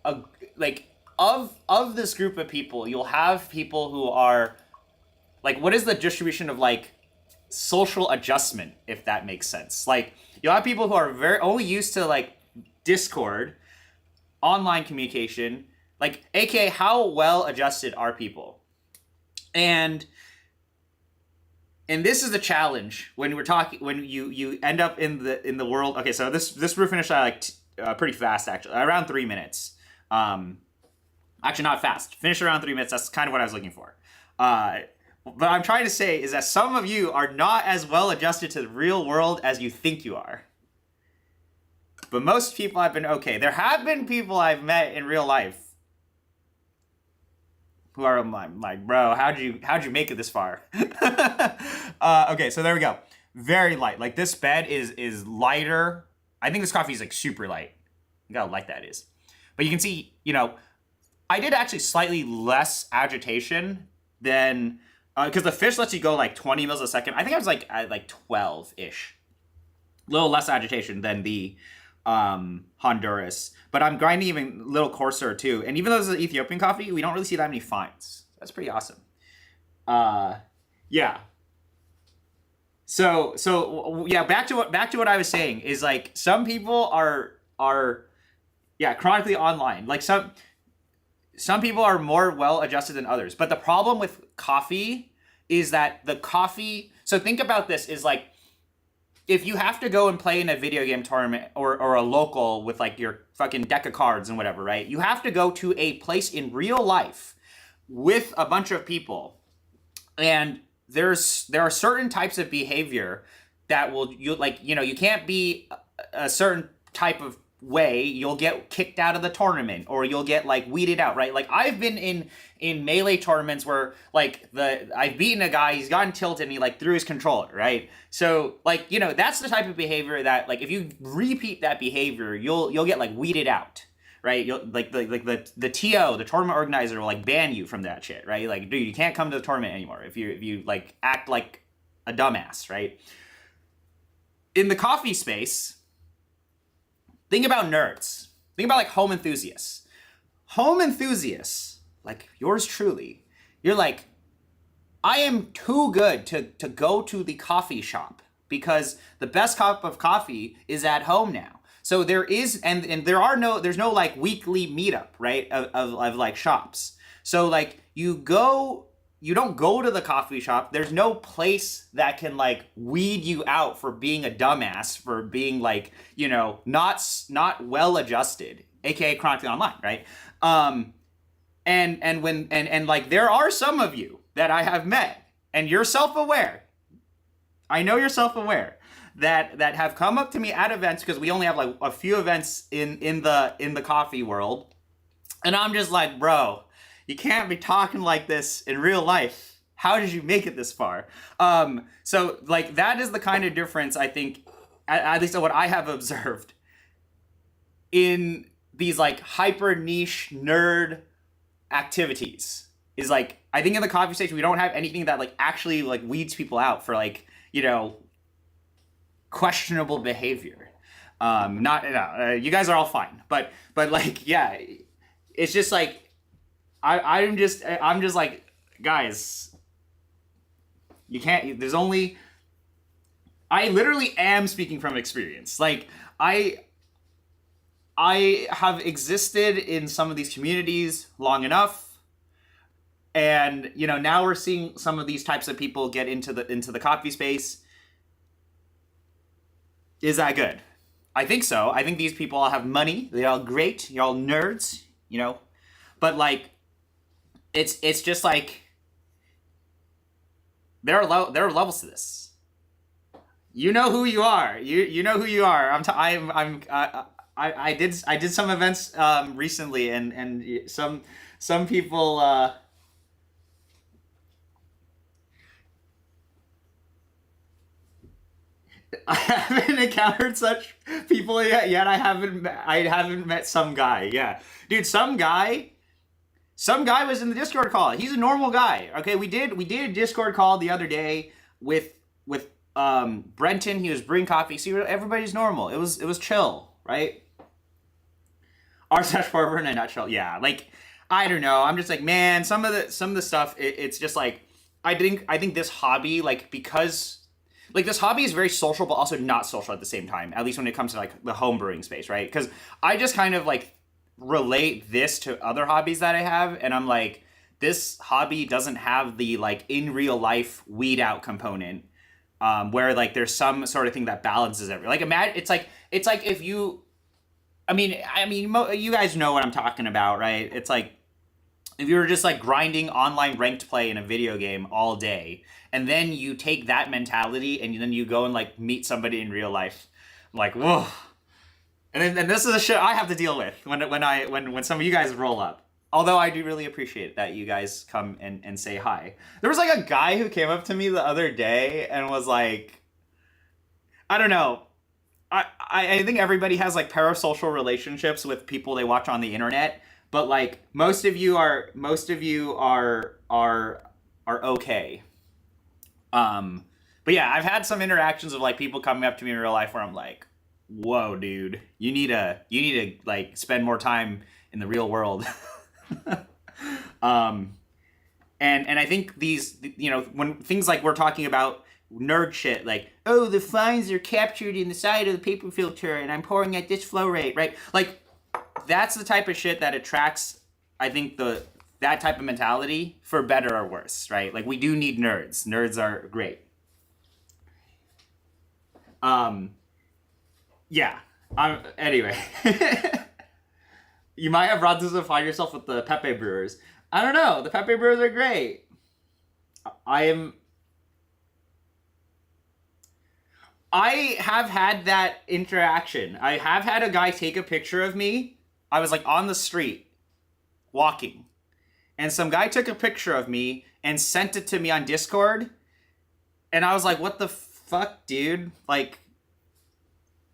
[SPEAKER 1] a like of this group of people, you'll have people who are like, what is the distribution of like social adjustment, if that makes sense? Like you'll have people who are very only used to like Discord, online communication, like aka how well adjusted are people? And this is a challenge when we're talking, when you end up in the world. Okay, so this brew finished at like pretty fast, actually, around 3 minutes. Actually, not fast. Finished around 3 minutes. That's kind of what I was looking for. What I'm trying to say is that some of you are not as well adjusted to the real world as you think you are. But most people have been okay. There have been people I've met in real life who are like, bro, how'd you make it this far? Okay, so there we go. Very light. Like this bed is lighter. I think this coffee is like super light. Look how light that is. But you can see, you know, I did actually slightly less agitation than, because the fish lets you go like 20 mils a second. I think I was like at like 12-ish. A little less agitation than the Honduras. But I'm grinding even a little coarser too. And even though this is Ethiopian coffee, we don't really see that many fines. That's pretty awesome. Yeah. So yeah, back to what I was saying is like some people are chronically online. Like some people are more well adjusted than others. But the problem with coffee is that the coffee, so think about this, is like if you have to go and play in a video game tournament or a local with like your fucking deck of cards and whatever, right? You have to go to a place in real life with a bunch of people. And there are certain types of behavior that you can't be a certain type of way, you'll get kicked out of the tournament or you'll get like weeded out, right? Like I've been in melee tournaments where like I've beaten a guy, he's gotten tilted and he like threw his controller, right? So like, you know, that's the type of behavior that like if you repeat that behavior, you'll get like weeded out, right? You'll like the TO, the tournament organizer will like ban you from that shit, right? Like, dude, you can't come to the tournament anymore if you like act like a dumbass, right? In the coffee space, think about nerds. Think about like home enthusiasts. Home enthusiasts, like yours truly, you're like, I am too good to go to the coffee shop because the best cup of coffee is at home now. So there is, and there's no like weekly meetup, right, of like shops. So like you don't go to the coffee shop. There's no place that can like weed you out for being a dumbass, for being like, you know, not well adjusted, aka chronically online, right? and like there are some of you that I have met, and you're self-aware. I know you're self-aware that have come up to me at events, because we only have like a few events in the coffee world, and I'm just like, bro, you can't be talking like this in real life. How did you make it this far? So like that is the kind of difference I think, at least what I have observed in these like hyper niche nerd activities, is like, I think in the coffee station we don't have anything that like actually like weeds people out for like, you know, questionable behavior. You guys are all fine, but like, yeah, it's just like I'm just like, guys, you can't. There's only. I literally am speaking from experience. Like I have existed in some of these communities long enough, and you know, now we're seeing some of these types of people get into the coffee space. Is that good? I think so. I think these people all have money. They're all great. You're all nerds, you know. But like, it's just like there are levels to this. You know who you are. You know who you are. I did some events recently, and some people. I haven't encountered such people yet. I haven't met some guy. Yeah, dude, some guy was in the Discord call. He's a normal guy. Okay, we did a Discord call the other day with Brenton. He was brewing coffee. See, everybody's normal. It was chill, right? R/Barber in a nutshell. Yeah, like I don't know. I'm just like, man, some of the stuff. It's just like I think this hobby, like, because. Like, this hobby is very social, but also not social at the same time, at least when it comes to, like, the home brewing space, right? Because I just kind of, like, relate this to other hobbies that I have, and I'm like, this hobby doesn't have the, like, in real life weed out component, where, like, there's some sort of thing that balances everything. Like, imagine, it's like if you, I mean, you guys know what I'm talking about, right? It's like, if you were just like grinding online ranked play in a video game all day, and then you take that mentality and then you go and like meet somebody in real life, like, whoa. And then this is the shit I have to deal with when some of you guys roll up. Although I do really appreciate that you guys come and say hi. There was like a guy who came up to me the other day and was like, I don't know. I think everybody has like parasocial relationships with people they watch on the internet. But like most of you are okay. But yeah, I've had some interactions of like people coming up to me in real life where I'm like, whoa, dude, you need to like spend more time in the real world. And I think these, you know, when things like we're talking about nerd shit, like, oh, the fines are captured in the side of the paper filter and I'm pouring at this flow rate, right? Like, that's the type of shit that attracts, I think, that type of mentality, for better or worse, right? Like, we do need nerds. Nerds are great. Yeah. Anyway. You might have brought this to find yourself with the Pepe Brewers. I don't know. The Pepe Brewers are great. I have had that interaction. I have had a guy take a picture of me. I was like on the street walking, and some guy took a picture of me and sent it to me on Discord, and I was like, what the fuck, dude? Like,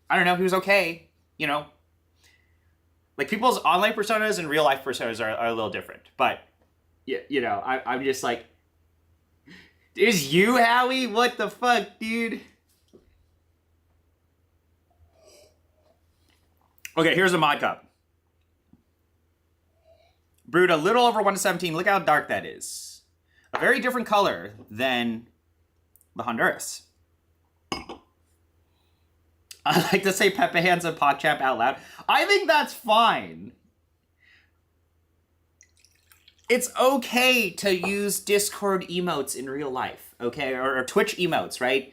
[SPEAKER 1] I don't know. He was okay, you know. Like, people's online personas and real life personas are a little different, but yeah, you know, I'm just like, is you, Howie? What the fuck, dude? Okay, here's a mod cup. Brewed a little over 1-17. Look how dark that is. A very different color than the Honduras. I like to say Pepe Hands and PogChamp out loud. I think that's fine. It's okay to use Discord emotes in real life, okay? Or Twitch emotes, right?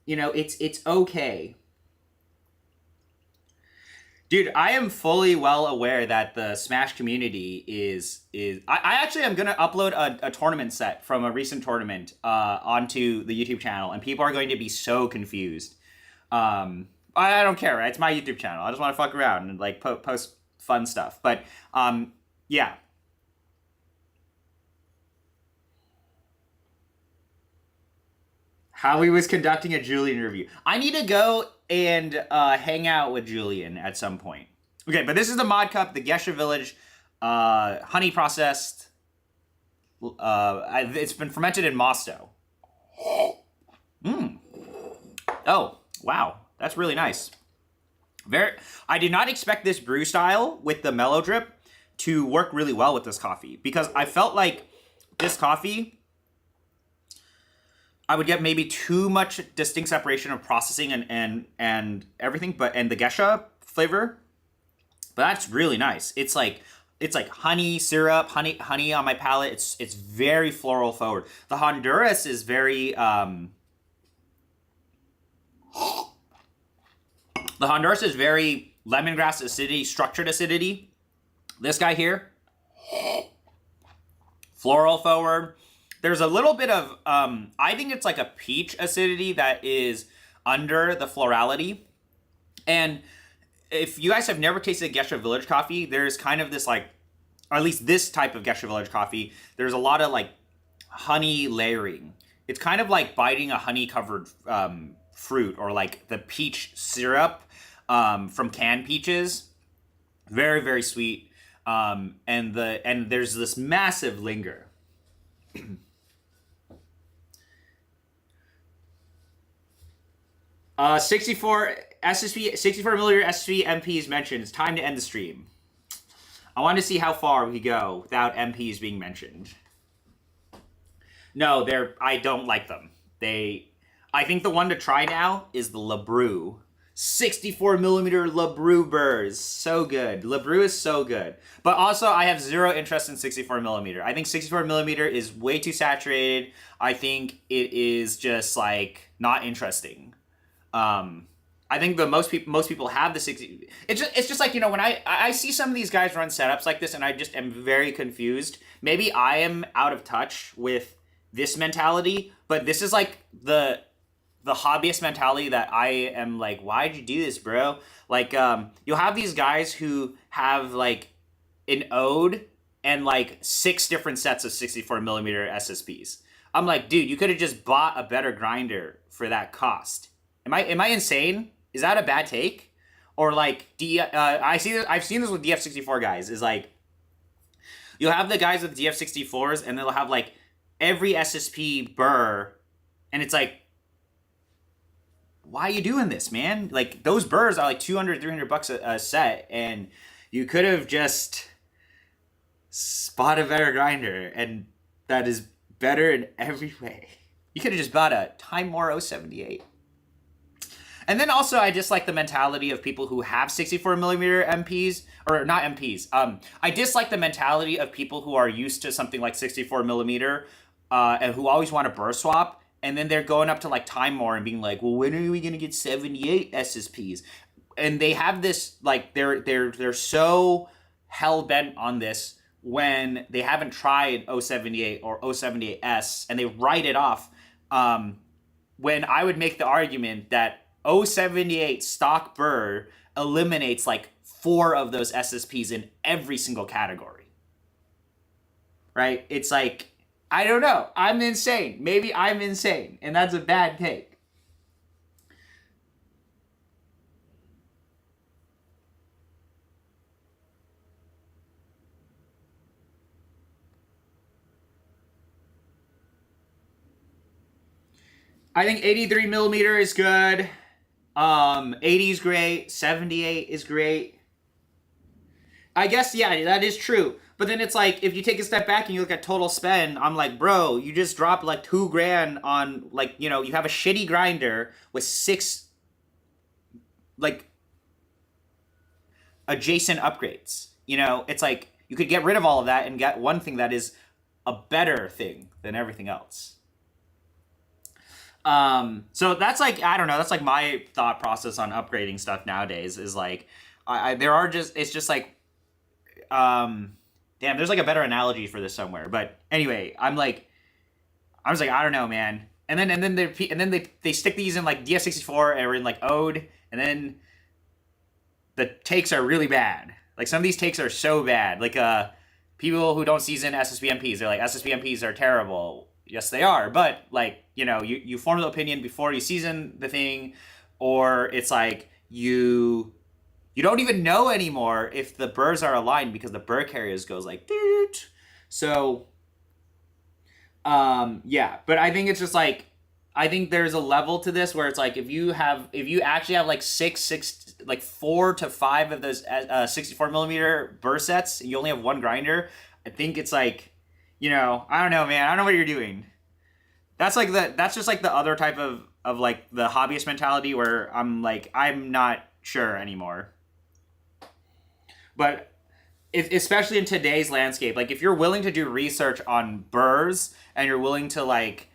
[SPEAKER 1] You know, it's okay. Dude, I am fully well aware that the Smash community is. I actually am gonna upload a tournament set from a recent tournament onto the YouTube channel, and people are going to be so confused. I don't care, right? It's my YouTube channel. I just want to fuck around and like post fun stuff. But yeah. How he was conducting a Julian review. I need to go and hang out with Julian at some point. Okay, but this is the Mod Cup, the Gesha Village, honey processed. It's been fermented in Mosto. Oh, wow. That's really nice. I did not expect this brew style with the mellow drip to work really well with this coffee, because I felt like this coffee, I would get maybe too much distinct separation of processing and everything, and the Gesha flavor. But that's really nice. It's like honey syrup, honey on my palate. It's very floral forward. The Honduras is very the Honduras is very lemongrass acidity, structured acidity. This guy here, floral forward. There's a little bit of, I think it's like a peach acidity that is under the florality. And if you guys have never tasted Gesha Village coffee, there's kind of this like, or at least this type of Gesha Village coffee, there's a lot of like honey layering. It's kind of like biting a honey covered fruit, or like the peach syrup from canned peaches. Very, very sweet. And there's this massive linger. 64 SSP, 64 milliliter SSP MPs mentioned. It's time to end the stream. I want to see how far we go without MPs being mentioned. No, I don't like them. I think the one to try now is the LeBrew. 64 millimeter LeBrew burrs. So good. LeBrew is so good. But also, I have zero interest in 64 millimeter. I think 64 millimeter is way too saturated. I think it is just like not interesting. I think most people have the 60. It's just like, you know, when I see some of these guys run setups like this, and I just am very confused. Maybe I am out of touch with this mentality, but this is like the hobbyist mentality that I am like, why'd you do this, bro? Like, you'll have these guys who have like an ode and like 6 different sets of 64 millimeter SSPs. I'm like, dude, you could have just bought a better grinder for that cost. Am I insane? Is that a bad take? Or like, I've seen this with DF64 guys, is like, you'll have the guys with DF64s and they'll have like every SSP burr, and it's like, why are you doing this, man? Like, those burrs are like $200-$300 a set, and you could have just bought a better grinder, and that is better in every way. You could have just bought a Time More 078. And then also, I dislike the mentality of people who have 64 millimeter MPs, or not MPs. I dislike the mentality of people who are used to something like 64 millimeter, and who always want to burr swap. And then they're going up to like Time More and being like, well, when are we going to get 78 SSPs? And they have this, like, they're so hell-bent on this when they haven't tried 078 or 078S, and they write it off. When I would make the argument that 078 stock burr eliminates like 4 of those SSPs in every single category. Right? It's like, I don't know. I'm insane. Maybe I'm insane, and that's a bad take. I think 83 millimeter is good. 80 is great. 78 is great. I guess, yeah, that is true. But then it's like, if you take a step back and you look at total spend, I'm like, bro, you just dropped like $2,000 on, like, you know, you have a shitty grinder with 6 like adjacent upgrades. You know, it's like, you could get rid of all of that and get one thing that is a better thing than everything else. So that's like, I don't know, that's like my thought process on upgrading stuff nowadays, is like, there are just, it's just like, damn, there's like a better analogy for this somewhere. But anyway, I was like, I don't know, man. And then they stick these in like DS64 or in like Ode, and then the takes are really bad. Like some of these takes are so bad. Like people who don't season SSBMPs, they're like SSBMPs are terrible. Yes, they are. But like you form the opinion before you season the thing, or it's like you don't even know anymore if the burrs are aligned because the burr carriers goes like doot. So yeah, but I think it's just like I think there's a level to this where it's like if you actually have like like 4 to 5 of those 64 millimeter burr sets, you only have one grinder. I think it's like, I don't know, man. I don't know what you're doing. That's just like the other type of like the hobbyist mentality where I'm like I'm not sure anymore. But especially in today's landscape, like if you're willing to do research on burrs and you're willing to like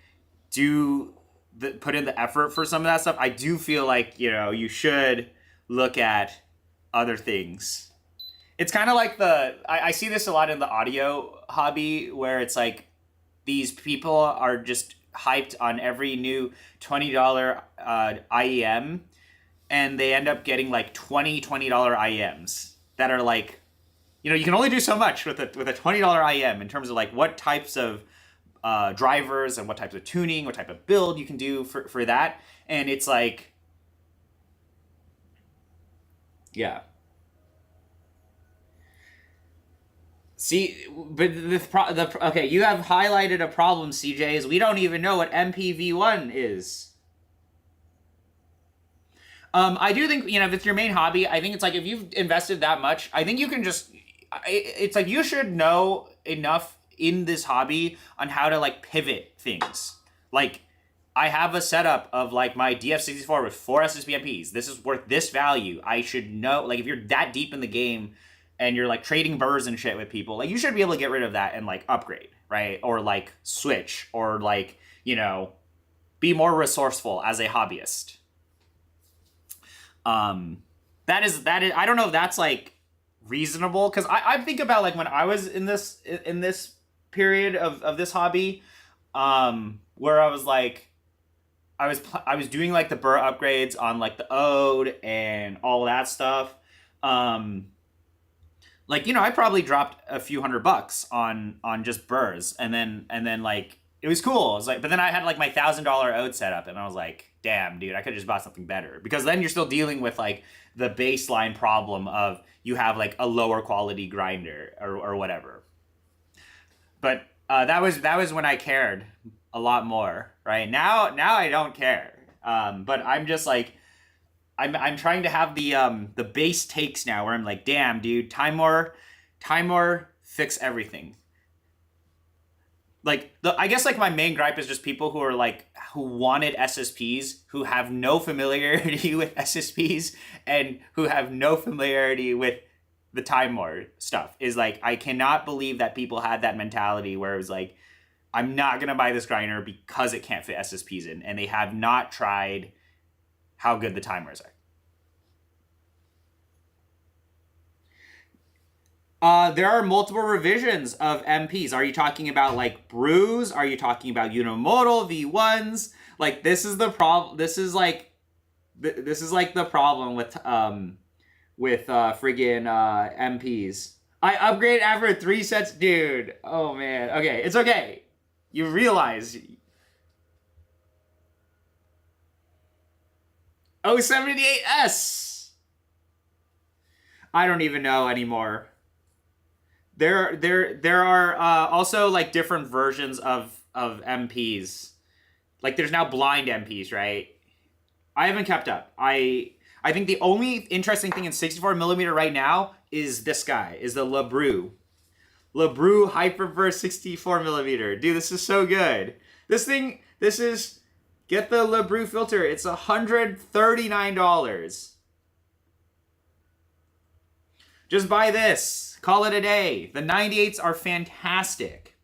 [SPEAKER 1] put in the effort for some of that stuff, I do feel like you should look at other things. It's kind of like I see this a lot in the audio hobby where it's like these people are just hyped on every new $20 IEM, and they end up getting like $20 IEMs that are like, you can only do so much with a $20 IEM in terms of like what types of drivers and what types of tuning, what type of build you can do for that. And it's like, yeah. See, but okay, you have highlighted a problem, CJ, is we don't even know what MPV1 is. I do think, if it's your main hobby, I think it's like if you've invested that much, I think you can just, it's like you should know enough in this hobby on how to like pivot things. Like I have a setup of like my DF64 with 4 SSBMPs. This is worth this value. I should know, like if you're that deep in the game and you're like trading burrs and shit with people, like you should be able to get rid of that and like upgrade, right? Or like switch or like, be more resourceful as a hobbyist. That is I don't know if that's like reasonable, because I think about like when I was in this period of this hobby, where I was like I was doing like the burr upgrades on like the Ode and all that stuff. Like I probably dropped a few $100 on just burrs, and then like it was cool. It was like, but then I had like my $1,000 Ode setup, and I was like, damn, dude, I could just buy something better. Because then you're still dealing with like the baseline problem of you have like a lower quality grinder or whatever. But that was when I cared a lot more. Right now I don't care. But I'm just like I'm trying to have the base takes now where I'm like, damn, dude, Timor, fix everything. Like I guess like my main gripe is just people who are like who wanted SSPs who have no familiarity with SSPs and who have no familiarity with the Timor stuff. Is like I cannot believe that people had that mentality where it was like, I'm not gonna buy this grinder because it can't fit SSPs in, and they have not tried how good the timers are. There are multiple revisions of MPs. Are you talking about like brews? Are you talking about unimodal V1s? Like this is the problem. This is like the problem with friggin' MPs. I upgrade after 3 sets, dude. Oh man. Okay, it's okay. You realize. Oh, 78S. I don't even know anymore. There are also like different versions of MPs. Like there's now blind MPs, right? I haven't kept up. I think the only interesting thing in 64mm right now is this guy, is the LeBrew Hyperburst 64mm. Dude, this is so good. This is, get the LeBrew filter. It's $139. Just buy this. Call it a day. The 98s are fantastic.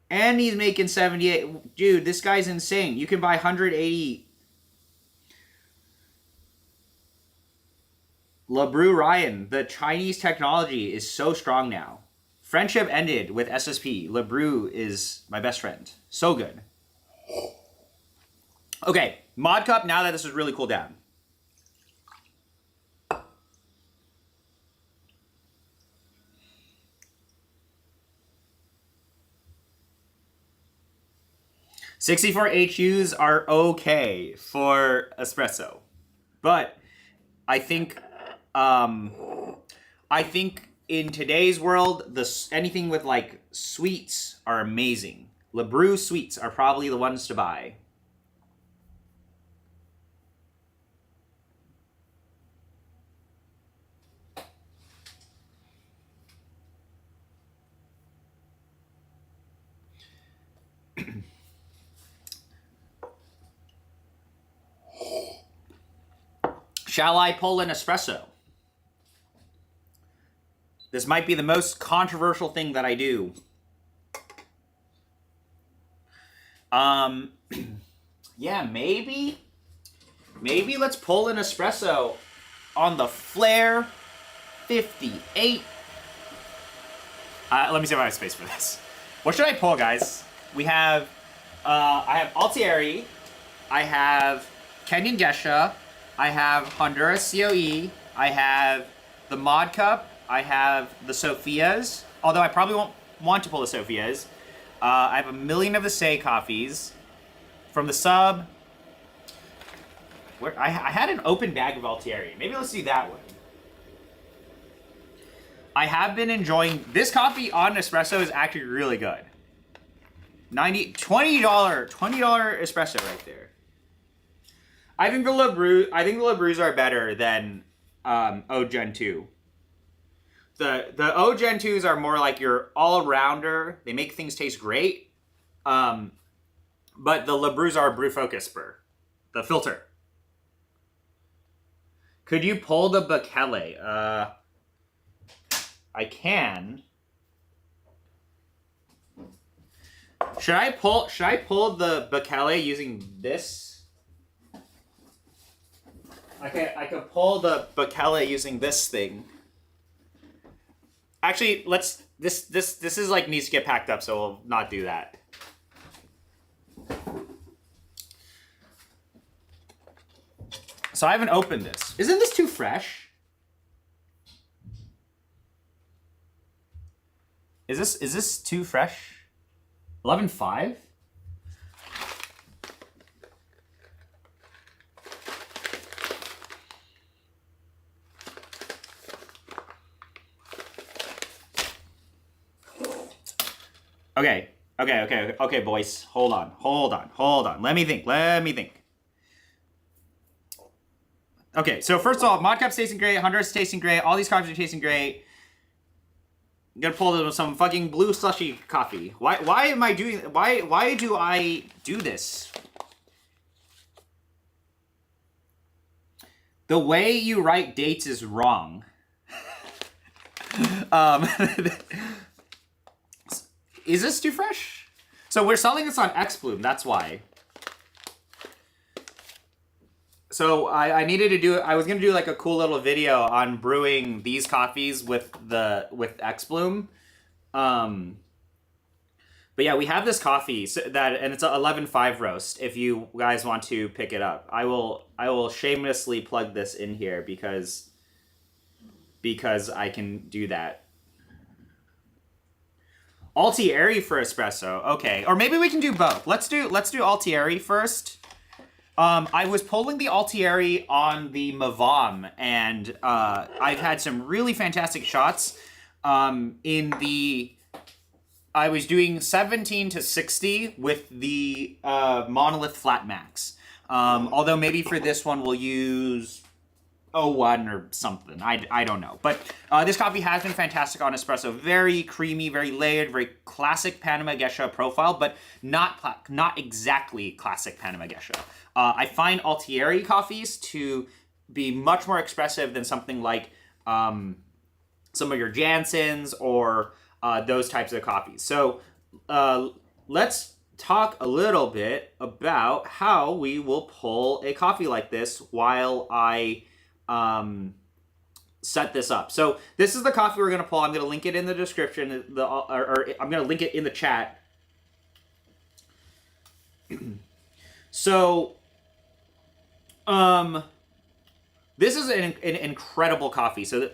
[SPEAKER 1] And he's making 78. Dude, this guy's insane. You can buy 180 LeBrew Ryan, the Chinese technology is so strong now. Friendship ended with SSP. LeBrew is my best friend. So good. Okay, Mod Cup, now that this is really cooled down. $64 HUs are okay for espresso. But I think in today's world, anything with like sweets are amazing. LeBrew sweets are probably the ones to buy. Shall I pull an espresso? This might be the most controversial thing that I do. Yeah, maybe let's pull an espresso on the Flair 58. Let me see if I have space for this. What should I pull, guys? We have, I have Altieri, I have Kenyan Gesha, I have Honduras COE, I have the Mod Cup, I have the Sophias, although I probably won't want to pull the Sophias. I have a million of the Say coffees. From the sub, where I had an open bag of Altieri. Maybe let's do that one. I have been enjoying this coffee on espresso is actually really good. $20 espresso right there. I think the LeBrews are better than O Gen 2. The O Gen 2s are more like your all-rounder. They make things taste great. But the LeBrews are brew focus spur. The filter. Could you pull the Bekele? I can. Should I pull the Bekele using this? I could pull the Bekele using this thing. Actually, let's this is like needs to get packed up, so we'll not do that. So I haven't opened this. Isn't this too fresh? Is this too fresh? 11.5? Okay, boys. Hold on. Let me think. Okay, so first of all, Mod Cup's tasting great, Honduras tasting great, all these coffees are tasting great. I'm gonna pull some fucking blue slushy coffee. Why do I do this? The way you write dates is wrong. Is this too fresh? So we're selling this on X-Bloom, that's why. So I needed to do, I was gonna do like a cool little video on brewing these coffees with X-Bloom. But yeah, we have this coffee and it's a 11.5 roast if you guys want to pick it up. I will shamelessly plug this in here because I can do that. Altieri for espresso. Okay, or maybe we can do both. Let's do Altieri first. I was pulling the Altieri on the Mavam, and I've had some really fantastic shots. I was doing 17 to 60 with the Monolith Flat Max. Although maybe for this one we'll use 01 or something. I don't know. But this coffee has been fantastic on espresso. Very creamy, very layered, very classic Panama Gesha profile, but not exactly classic Panama Gesha. I find Altieri coffees to be much more expressive than something like some of your Jansens or those types of coffees. So let's talk a little bit about how we will pull a coffee like this while I set this up. So this is the coffee we're going to pull. I'm going to link it in the description, or I'm going to link it in the chat. So, this is an incredible coffee. So,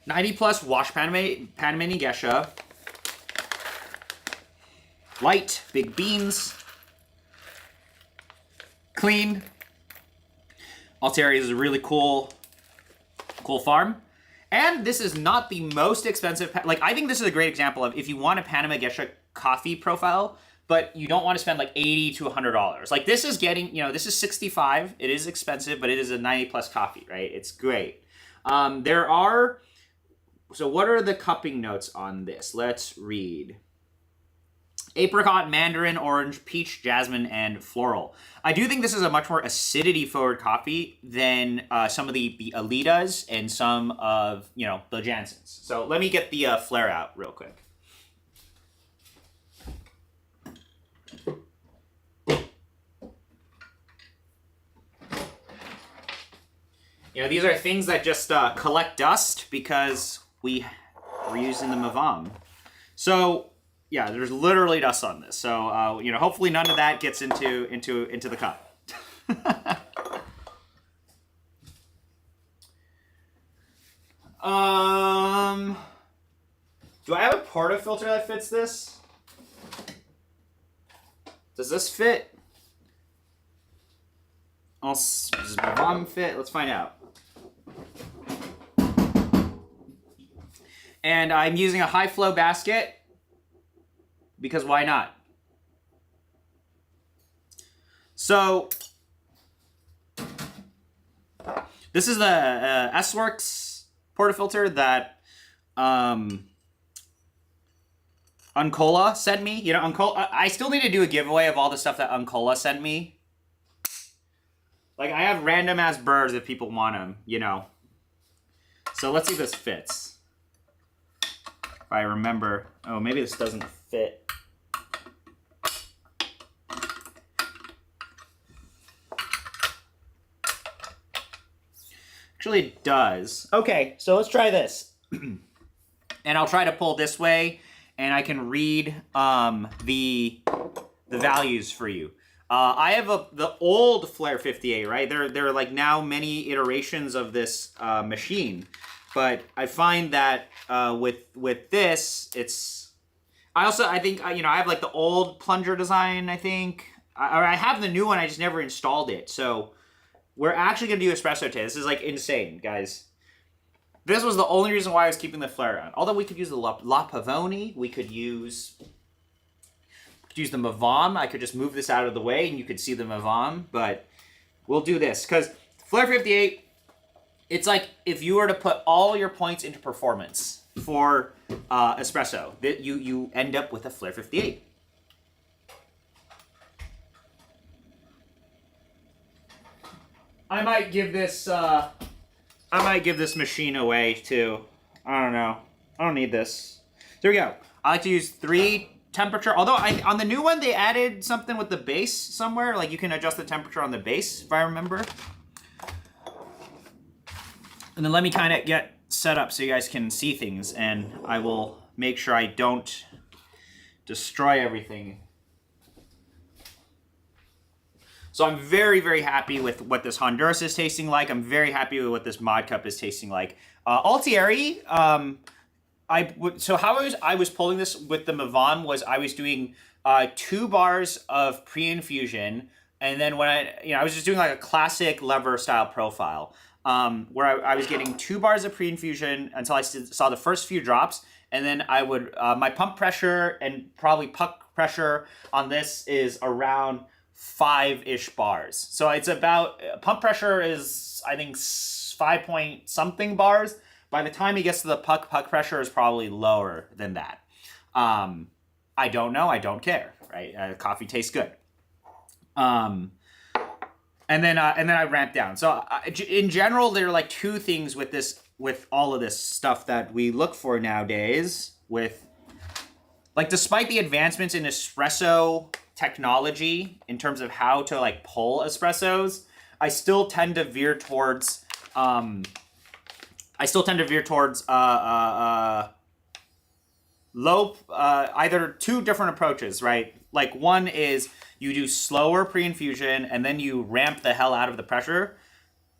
[SPEAKER 1] 90 plus wash Panamanian Gesha. Light, big beans. Clean. Altieri is a really cool farm. And this is not the most expensive. Like, I think this is a great example of if you want a Panama Gesha coffee profile, but you don't want to spend like $80 to $100. Like, this is getting, this is 65. It is expensive, but it is a 90 plus coffee, right? It's great. So what are the cupping notes on this? Let's read. Apricot, mandarin, orange, peach, jasmine, and floral. I do think this is a much more acidity-forward coffee than some of the Alitas and some of, the Jansens. So let me get the flare out real quick. These are things that just collect dust because we're using the Mavam. So, yeah, there's literally dust on this. So, hopefully none of that gets into the cup. Do I have a portafilter that fits this? Does this fit? Does Mavam fit? Let's find out. And I'm using a high flow basket because why not? So this is the S-Works portafilter that Uncola sent me. Uncola. I still need to do a giveaway of all the stuff that Uncola sent me. Like, I have random ass birds if people want them, So let's see if this fits. If I remember. Oh, maybe this doesn't fit. Actually, it does. Okay, so let's try this. And I'll try to pull this way, and I can read the values for you. I have the old Flair 58, right? There are like now many iterations of this machine, but I find that with this, it's. I think I have like the old plunger design. I think, or I have the new one. I just never installed it. So we're actually gonna do espresso today. This is like insane, guys. This was the only reason why I was keeping the Flair on. Although we could use the La Pavoni, we could use the Mavam. I could just move this out of the way and you could see the Mavam, but we'll do this because Flair 58, it's like if you were to put all your points into performance for espresso, that you end up with a Flair 58. I might give this machine away too. I don't know. I don't need this. There we go. I like to use 3 temperature. Although on the new one they added something with the base somewhere. Like you can adjust the temperature on the base, if I remember. And then let me kind of get set up so you guys can see things, and I will make sure I don't destroy everything. So I'm very, very happy with what this Honduras is tasting like. I'm very happy with what this Mod Cup is tasting like. Altieri, so how I was pulling this with the Mavam was I was doing 2 bars of pre-infusion, and then when I was just doing like a classic lever style profile, where I was getting 2 bars of pre-infusion until I saw the first few drops, and then I would my pump pressure and probably puck pressure on this is around 5-ish bars. So it's about, pump pressure is, I think, 5 point something bars. By the time he gets to the puck pressure is probably lower than that. I don't know. I don't care, right? Coffee tastes good. And then I ramp down. So in general, there are like 2 things with all of this stuff that we look for nowadays with, like, despite the advancements in espresso technology in terms of how to like pull espressos, I still tend to veer towards I still tend to veer towards low, either two different approaches, right? Like one is you do slower pre-infusion and then you ramp the hell out of the pressure.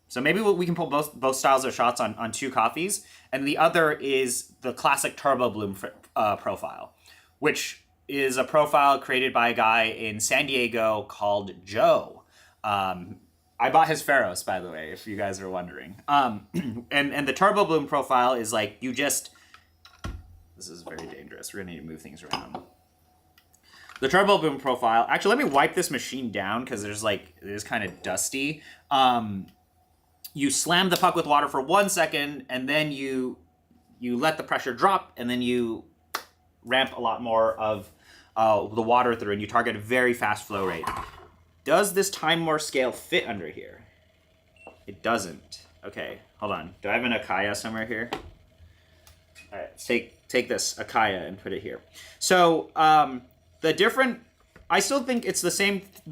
[SPEAKER 1] So maybe we can pull both styles of shots on two coffees. And the other is the classic turbo bloom profile, which is a profile created by a guy in San Diego called Joe. I bought his Pharos, by the way, if you guys are wondering. And the turbo bloom profile is like you just... This is very dangerous. We're going to need to move things around. The turbo bloom profile... Actually, let me wipe this machine down because there's like... It is kind of dusty. You slam the puck with water for 1 second, and then you let the pressure drop, and then you ramp a lot more of the water through, and you target a very fast flow rate. Does this time more scale fit under here? It doesn't. Okay, hold on. Do I have an Akaya somewhere here? All right, let's take this Akaya and put it here. So I still think it's the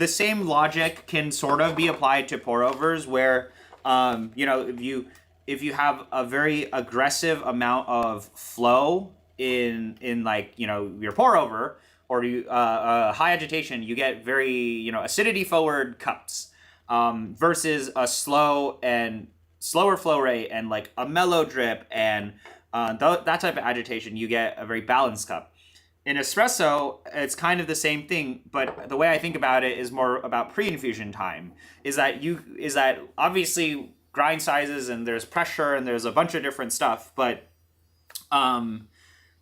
[SPEAKER 1] same logic can sort of be applied to pour overs where if you have a very aggressive amount of flow in like your pour over or high agitation, you get very acidity forward cups versus a slower flow rate and like a mellow drip and that type of agitation, you get a very balanced cup. In espresso, it's kind of the same thing, but the way I think about it is more about pre-infusion time. Is that obviously grind sizes and there's pressure and there's a bunch of different stuff, but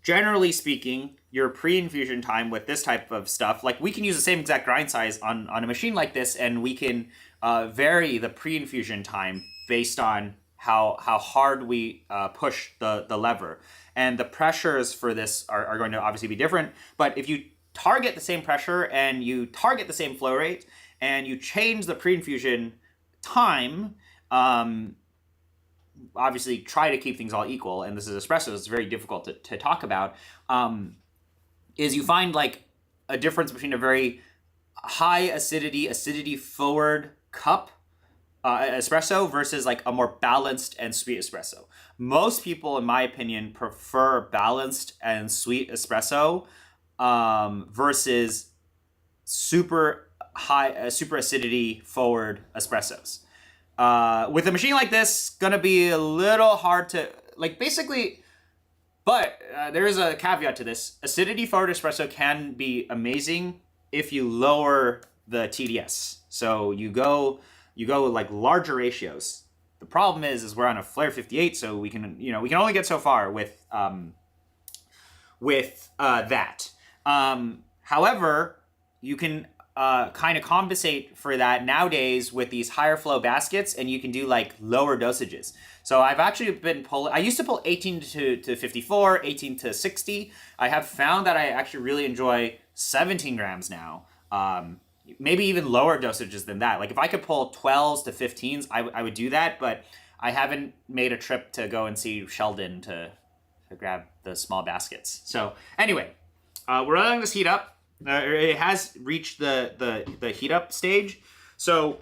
[SPEAKER 1] generally speaking, your pre-infusion time with this type of stuff, like we can use the same exact grind size on a machine like this, and we can vary the pre-infusion time based on how hard we push the lever. And the pressures for this are going to obviously be different. But if you target the same pressure and you target the same flow rate and you change the pre-infusion time, obviously try to keep things all equal. And this is espresso, it's very difficult to talk about, is you find like a difference between a very high acidity forward cup espresso versus like a more balanced and sweet espresso. Most people, in my opinion, prefer balanced and sweet espresso versus super high, super acidity forward espressos. With a machine like this, gonna be a little hard to like basically. But there is a caveat to this. Acidity forward espresso can be amazing if you lower the TDS. So you go like larger ratios. The problem is we're on a Flare 58, so we can only get so far with that. However, you can kind of compensate for that nowadays with these higher flow baskets, and you can do like lower dosages. So I've actually been pulling. I used to pull 18 to 54, 18 to 60. I have found that I actually really enjoy 17 grams now. Maybe even lower dosages than that. Like if I could pull 12s to 15s, I would do that, but I haven't made a trip to go and see Sheldon to grab the small baskets. So anyway, we're letting this heat up. It has reached the heat up stage. So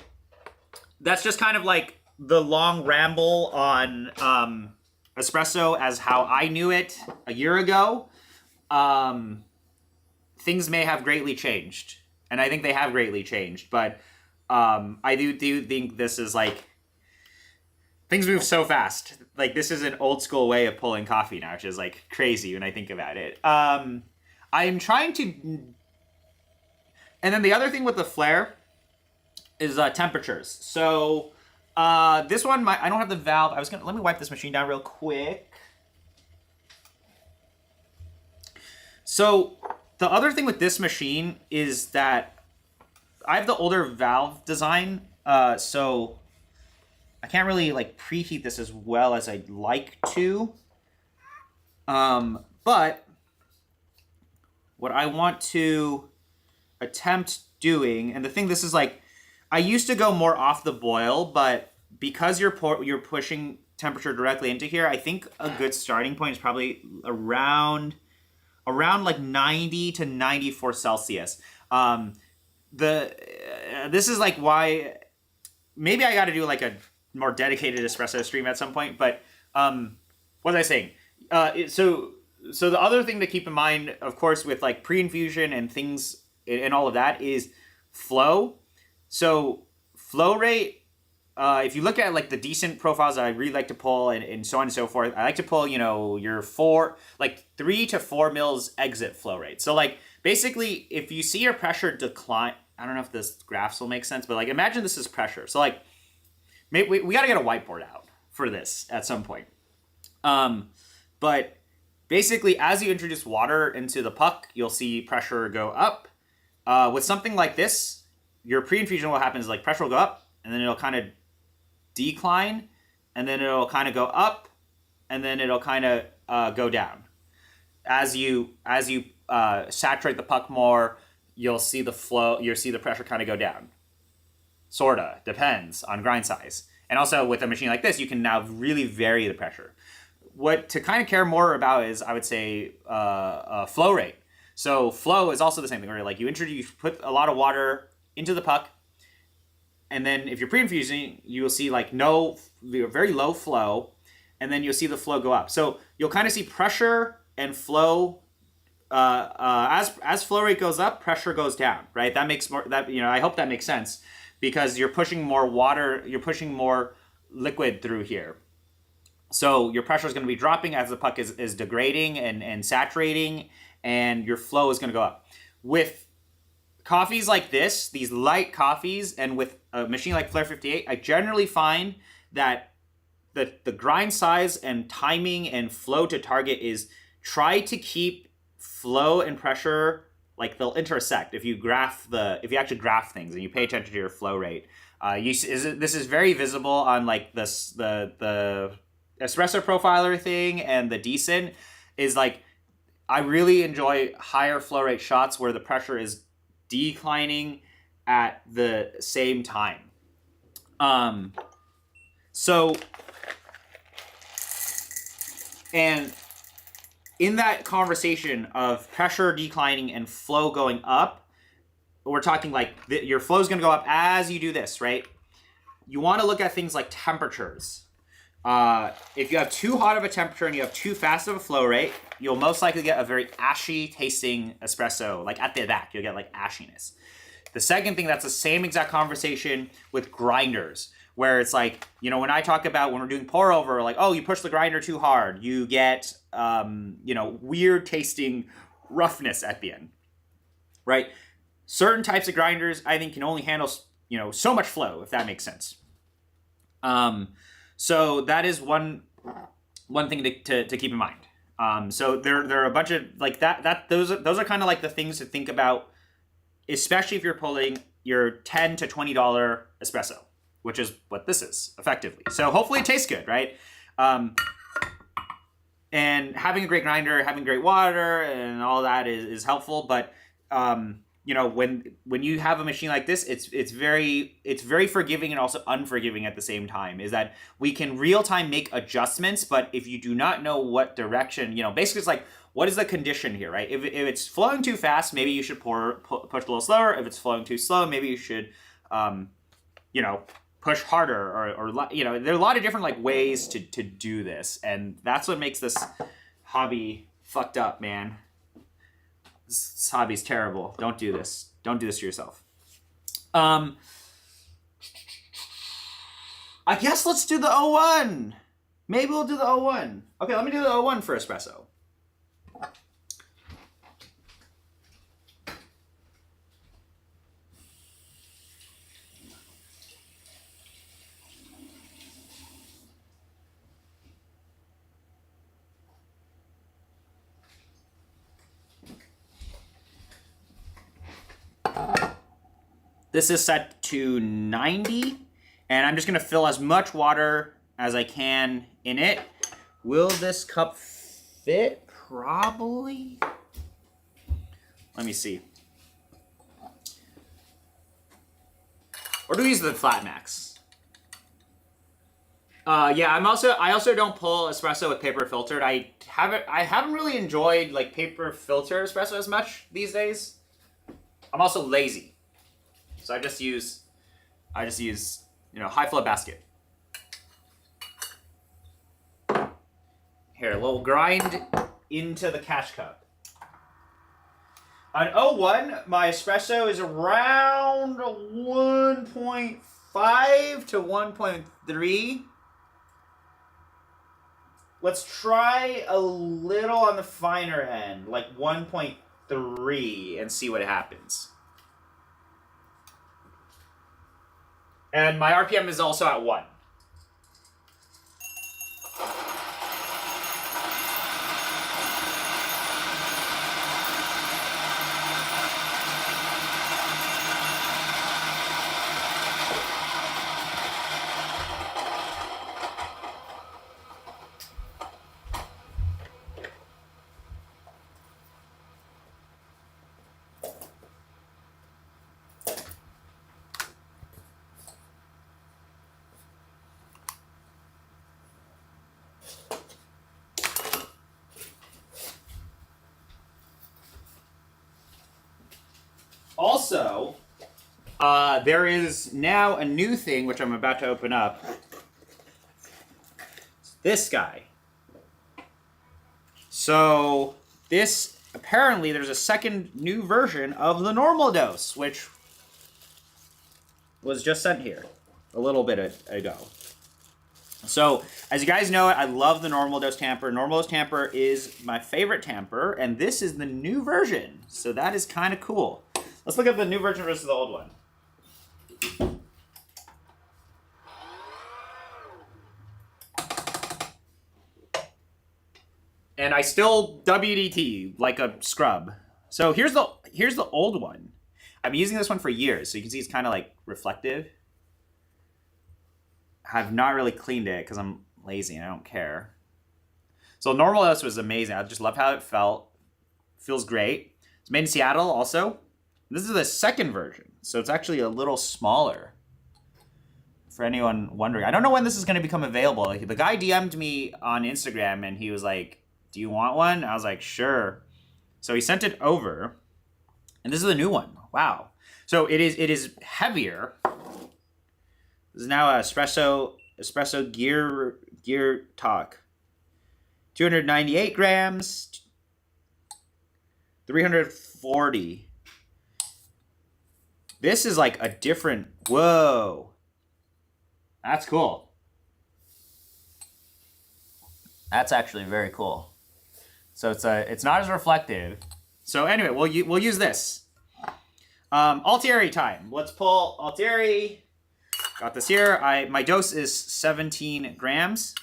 [SPEAKER 1] that's just kind of like the long ramble on espresso as how I knew it a year ago. Things may have greatly changed. And I think they have greatly changed, but I do think this is like, things move so fast. Like this is an old school way of pulling coffee now, which is like crazy when I think about it. I'm trying to, and then the other thing with the Flare is temperatures. So this one, I don't have the valve. Let me wipe this machine down real quick. So the other thing with this machine is that I have the older valve design, so I can't really like preheat this as well as I'd like to. But what I want to attempt doing, and the thing, this is like, I used to go more off the boil, but because you're pushing temperature directly into here, I think a good starting point is probably around like 90 to 94 Celsius. This is like why maybe I got to do like a more dedicated espresso stream at some point, but What was I saying? So the other thing to keep in mind, of course, with like pre-infusion and things and all of that is flow. So flow rate. If you look at like the decent profiles that I really like to pull and so on and so forth, I like to pull, you know, your 3 to 4 mils exit flow rate. So like basically if you see your pressure decline, I don't know if this graphs will make sense, but like imagine this is pressure. So like maybe we got to get a whiteboard out for this at some point. But basically as you introduce water into the puck, you'll see pressure go up. With something like this, your pre-infusion, what happens is like pressure will go up and then it'll kind of decline, and then it'll kind of go up, and then it'll kind of go down. As you saturate the puck more, you'll see the flow. You'll see the pressure kind of go down. Sorta depends on grind size, and also with a machine like this, you can now really vary the pressure. What to kind of care more about is, I would say, flow rate. So flow is also the same thing, where like you put a lot of water into the puck. And then if you're pre-infusing, you will see like very low flow, and then you'll see the flow go up. So you'll kind of see pressure and flow. As flow rate goes up, pressure goes down, right? That makes more, that, you know, I hope that makes sense, because you're pushing more water, you're pushing more liquid through here. So your pressure is going to be dropping as the puck is degrading and saturating, and your flow is going to go up. With coffees like this, these light coffees, and with a machine like Flair 58, I generally find that the grind size and timing and flow to target is try to keep flow and pressure, like they'll intersect. If you actually graph things and you pay attention to your flow rate, this is very visible on like the Espresso profiler thing, and the decent is like, I really enjoy higher flow rate shots where the pressure is declining at the same time. So, and in that conversation of pressure declining and flow going up, we're talking like your flow is going to go up as you do this, right? You want to look at things like temperatures. If you have too hot of a temperature and you have too fast of a flow rate, you'll most likely get a very ashy tasting espresso. Like at the back, you'll get like ashiness. The second thing, that's the same exact conversation with grinders, where it's like, you know, when I talk about when we're doing pour over, like, oh, you push the grinder too hard, you get, weird tasting roughness at the end, right? Certain types of grinders, I think, can only handle, so much flow, if that makes sense. So that is one thing to keep in mind. So there are a bunch of like those are kind of like the things to think about, especially if you're pulling your $10 to $20 espresso, which is what this is effectively. So hopefully it tastes good, right? And having a great grinder, having great water, and all that is helpful. But when you have a machine like this, it's very forgiving and also unforgiving at the same time. Is that we can real time make adjustments, but if you do not know what direction, basically it's like, what is the condition here, right? If it's flowing too fast, maybe you should push a little slower. If it's flowing too slow, maybe you should, push harder or there are a lot of different like ways to do this, and that's what makes this hobby fucked up, man. This hobby's terrible. Don't do this. Don't do this to yourself. I guess let's do the 01. Maybe we'll do the 01. Okay, let me do the 01 for espresso. This is set to 90, and I'm just going to fill as much water as I can in it. Will this cup fit? Probably. Let me see. Or do we use the flat max? Yeah, I also don't pull espresso with paper filtered. I haven't really enjoyed like paper filter espresso as much these days. I'm also lazy. So I just use high flow basket. Here, a little grind into the cash cup. On 01, my espresso is around 1.5 to 1.3. Let's try a little on the finer end, like 1.3, and see what happens. And my RPM is also at 1. Also, there is now a new thing which I'm about to open up. It's this guy. So this, apparently there's a second new version of the normal dose, which was just sent here a little bit ago. So, as you guys know, I love the normal dose tamper. Normal dose tamper is my favorite tamper, and this is the new version. So that is kind of cool. Let's look at the new version versus the old one. And I still WDT like a scrub. So here's the old one. I've been using this one for years, so you can see it's kind of like reflective. I've not really cleaned it because I'm lazy and I don't care. So normal dose was amazing. I just loved how it felt. Feels great. It's made in Seattle also. This is the second version, so it's actually a little smaller. For anyone wondering, I don't know when this is going to become available. Like, the guy DM'd me on Instagram and he was like, "Do you want one?" I was like, "Sure." So he sent it over, and this is the new one. Wow. So it is heavier. This is now a espresso gear talk. 298 grams. 340. This is like a different, whoa. That's cool. That's actually very cool. So it's not as reflective. So anyway, we'll use this. Altieri time. Let's pull Altieri. Got this here. My dose is 17 grams.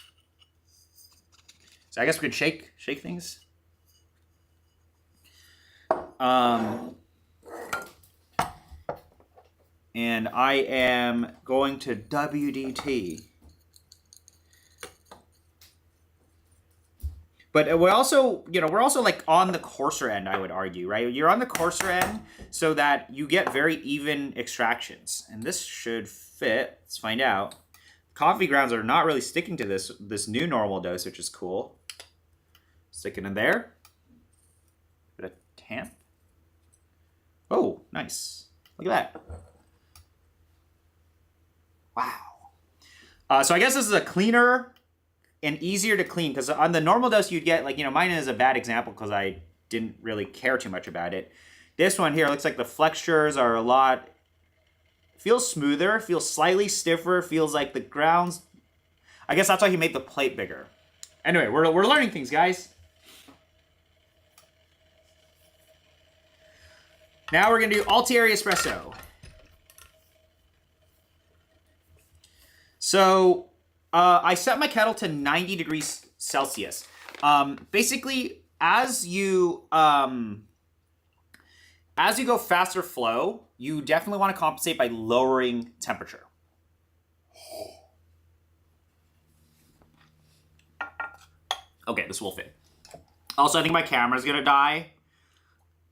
[SPEAKER 1] So I guess we could shake things. And I am going to WDT. But we're also like on the coarser end, I would argue, right? You're on the coarser end so that you get very even extractions. And this should fit. Let's find out. Coffee grounds are not really sticking to this new normal dose, which is cool. Stick it in there. Bit of tamp. Oh, nice. Look at that. Wow. So I guess this is a cleaner and easier to clean, because on the normal dose you'd get, like, mine is a bad example because I didn't really care too much about it. This one here looks like the flexures are a lot, feels smoother, feels slightly stiffer, feels like the grounds, I guess that's why he made the plate bigger. Anyway, we're learning things, guys. Now we're gonna do Altieri Espresso. So I set my kettle to 90 degrees Celsius. Basically, as you go faster flow, you definitely want to compensate by lowering temperature. Okay, this will fit. Also, I think my camera's gonna die.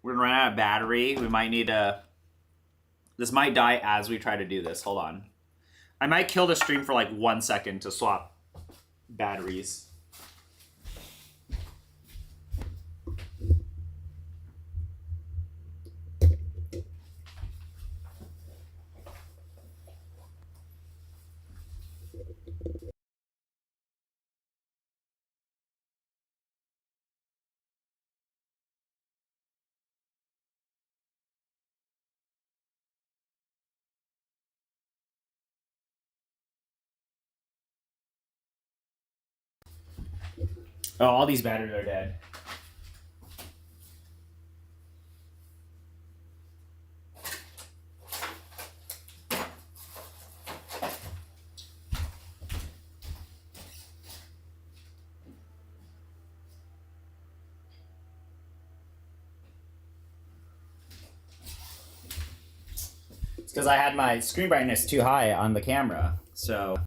[SPEAKER 1] We're gonna run out of battery. We might need this might die as we try to do this. Hold on. I might kill the stream for like 1 second to swap batteries. Oh, all these batteries are dead. It's because I had my screen brightness too high on the camera, so...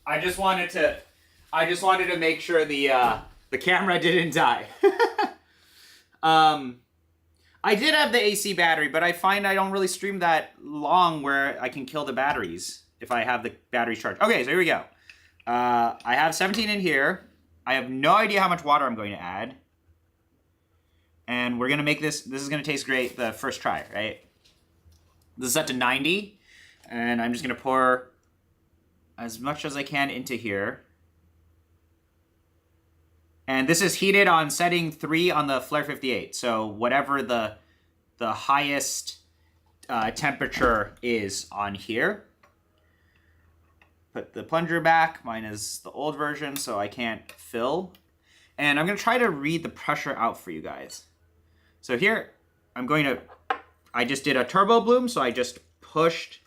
[SPEAKER 1] I just wanted to make sure the camera didn't die. I did have the AC battery, but I find I don't really stream that long where I can kill the batteries if I have the batteries charged. Okay, so here we go. I have 17 in here. I have no idea how much water I'm going to add. And we're going to make this is going to taste great the first try, right? This is set to 90. And I'm just going to pour as much as I can into here. And this is heated on setting 3 on the Flare 58. So whatever the highest temperature is on here. Put the plunger back. Mine is the old version, so I can't fill. And I'm going to try to read the pressure out for you guys. So here, I just did a turbo bloom, so I just pushed.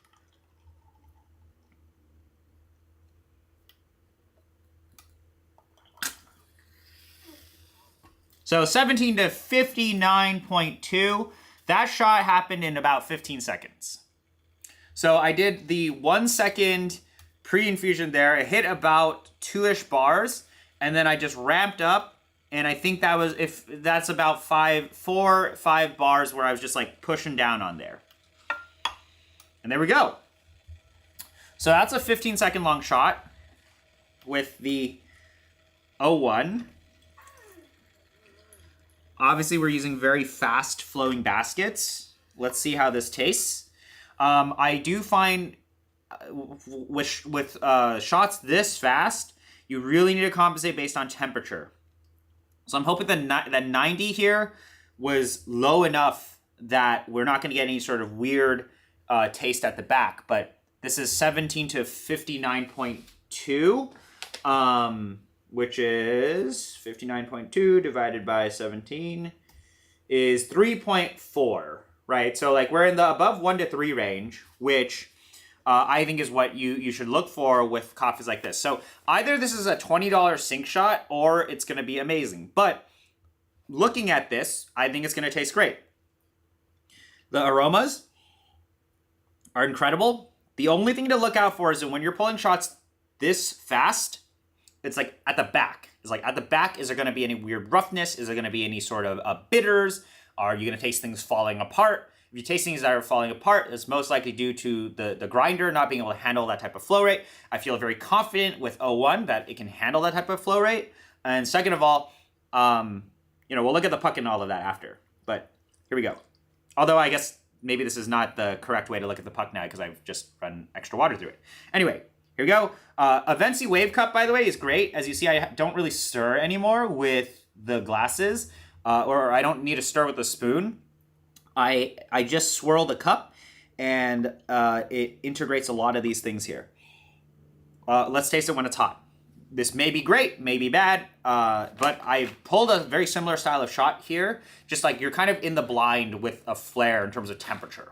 [SPEAKER 1] So 17 to 59.2. That shot happened in about 15 seconds. So I did the 1 second pre-infusion there. It hit about 2-ish bars, and then I just ramped up, and I think that's about 4 or 5 bars where I was just like pushing down on there. And there we go. So that's a 15-second long shot with the 01. Obviously, we're using very fast flowing baskets. Let's see how this tastes. I do find with shots this fast, you really need to compensate based on temperature. So I'm hoping that 90 here was low enough that we're not going to get any sort of weird taste at the back. But this is 17 to 59.2. Which is 59.2 divided by 17 is 3.4, right? So like we're in the above 1 to 3 range, which I think is what you should look for with coffees like this. So either this is a $20 sink shot or it's going to be amazing. But looking at this, I think it's going to taste great. The aromas are incredible. The only thing to look out for is that when you're pulling shots this fast, it's like at the back. It's like at the back, is there going to be any weird roughness? Is there going to be any sort of bitters? Are you going to taste things falling apart? If you taste things that are falling apart, it's most likely due to the grinder not being able to handle that type of flow rate. I feel very confident with 01 that it can handle that type of flow rate. And second of all, we'll look at the puck and all of that after. But here we go. Although I guess maybe this is not the correct way to look at the puck now because I've just run extra water through it. Anyway. Here we go. Avensi Wave Cup, by the way, is great. As you see, I don't really stir anymore with the glasses, or I don't need to stir with the spoon. I just swirl the cup, and it integrates a lot of these things here. Let's taste it when it's hot. This may be great, may be bad, but I pulled a very similar style of shot here, just like you're kind of in the blind with a flare in terms of temperature.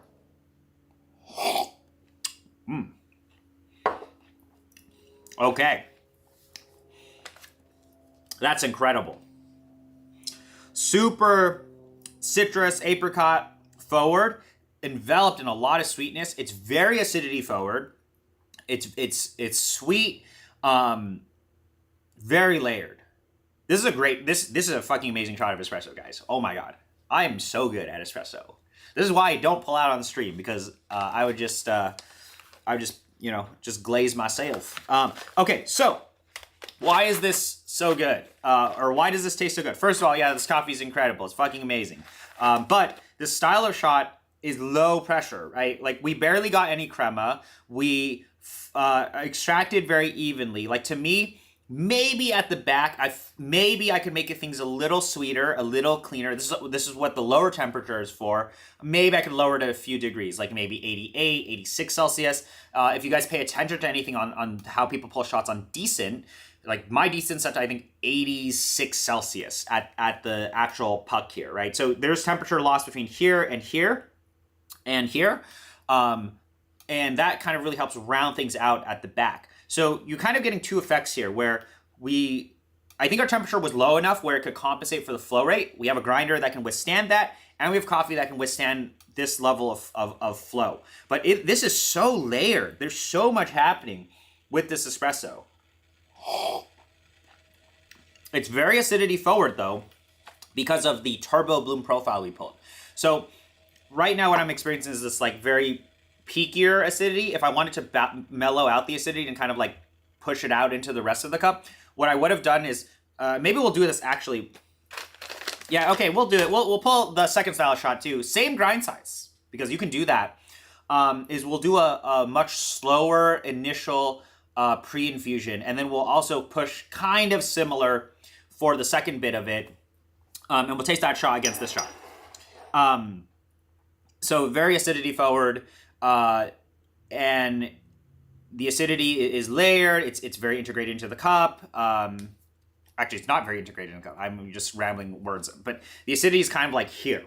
[SPEAKER 1] Okay. That's incredible. Super citrus, apricot forward, enveloped in a lot of sweetness. It's very acidity forward. It's sweet, very layered. This is a great, this is a fucking amazing shot of espresso, guys. Oh my God. I am so good at espresso. This is why I don't pull out on the stream, because I would just glaze myself. Okay, so why is this so good? Or why does this taste so good? First of all, yeah, this coffee is incredible. It's fucking amazing. But this style of shot is low pressure, right? Like we barely got any crema. We extracted very evenly. Like to me, Maybe at the back, maybe I could make things a little sweeter, a little cleaner. This is what the lower temperature is for. Maybe I could lower it a few degrees, like maybe 88, 86 Celsius. If you guys pay attention to anything on how people pull shots on decent, like my decent set to, I think, 86 Celsius at the actual puck here, right? So there's temperature loss between here and here and here. And that kind of really helps round things out at the back. So you're kind of getting two effects here where I think our temperature was low enough where it could compensate for the flow rate. We have a grinder that can withstand that, and we have coffee that can withstand this level of flow. But this is so layered. There's so much happening with this espresso. It's very acidity forward though, because of the turbo bloom profile we pulled. So right now what I'm experiencing is this like very peakier acidity. If I wanted to mellow out the acidity and kind of like push it out into the rest of the cup, what I would have done is, maybe we'll do this actually. Yeah, okay, we'll do it. We'll pull the second style shot too. Same grind size, because you can do that. Is we'll do a much slower initial pre-infusion, and then we'll also push kind of similar for the second bit of it. And we'll taste that shot against this shot. So very acidity forward. And the acidity is layered. It's very integrated into the cup. Actually, it's not very integrated in the cup. I'm just rambling words. But the acidity is kind of like here.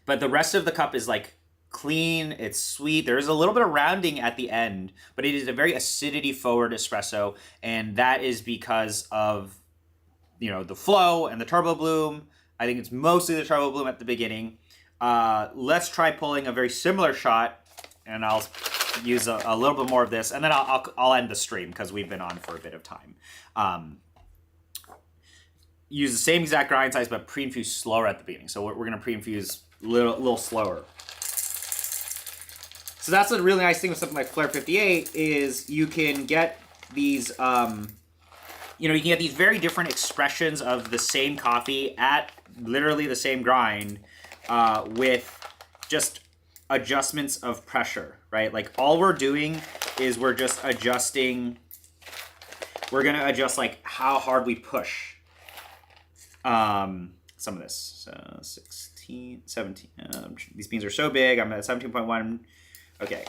[SPEAKER 1] But the rest of the cup is like clean. It's sweet. There's a little bit of rounding at the end, but it is a very acidity forward espresso. And that is because of, the flow and the turbo bloom. I think it's mostly the turbo bloom at the beginning. Let's try pulling a very similar shot, and I'll use a little bit more of this, and then I'll end the stream because we've been on for a bit of time. Use the same exact grind size, but pre-infuse slower at the beginning. So we're going to pre-infuse a little slower. So that's a really nice thing with something like Flair 58 is you can get these, you can get these very different expressions of the same coffee at literally the same grind. With just adjustments of pressure, right? Like all we're doing is we're just adjusting, we're gonna adjust like how hard we push some of this. 16, 17, these beans are so big, I'm at 17.1, okay.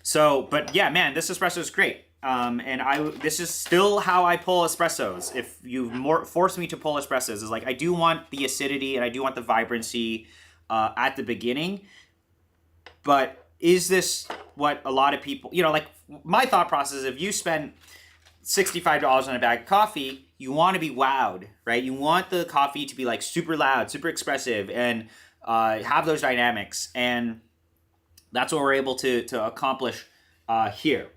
[SPEAKER 1] So, but yeah, man, this espresso is great. And this is still how I pull espressos. If you force me to pull espressos, is like I do want the acidity and I do want the vibrancy at the beginning. But is this what a lot of people, like my thought process, if you spend $65 on a bag of coffee, you want to be wowed, right? You want the coffee to be like super loud, super expressive, and have those dynamics. And that's what we're able to accomplish here.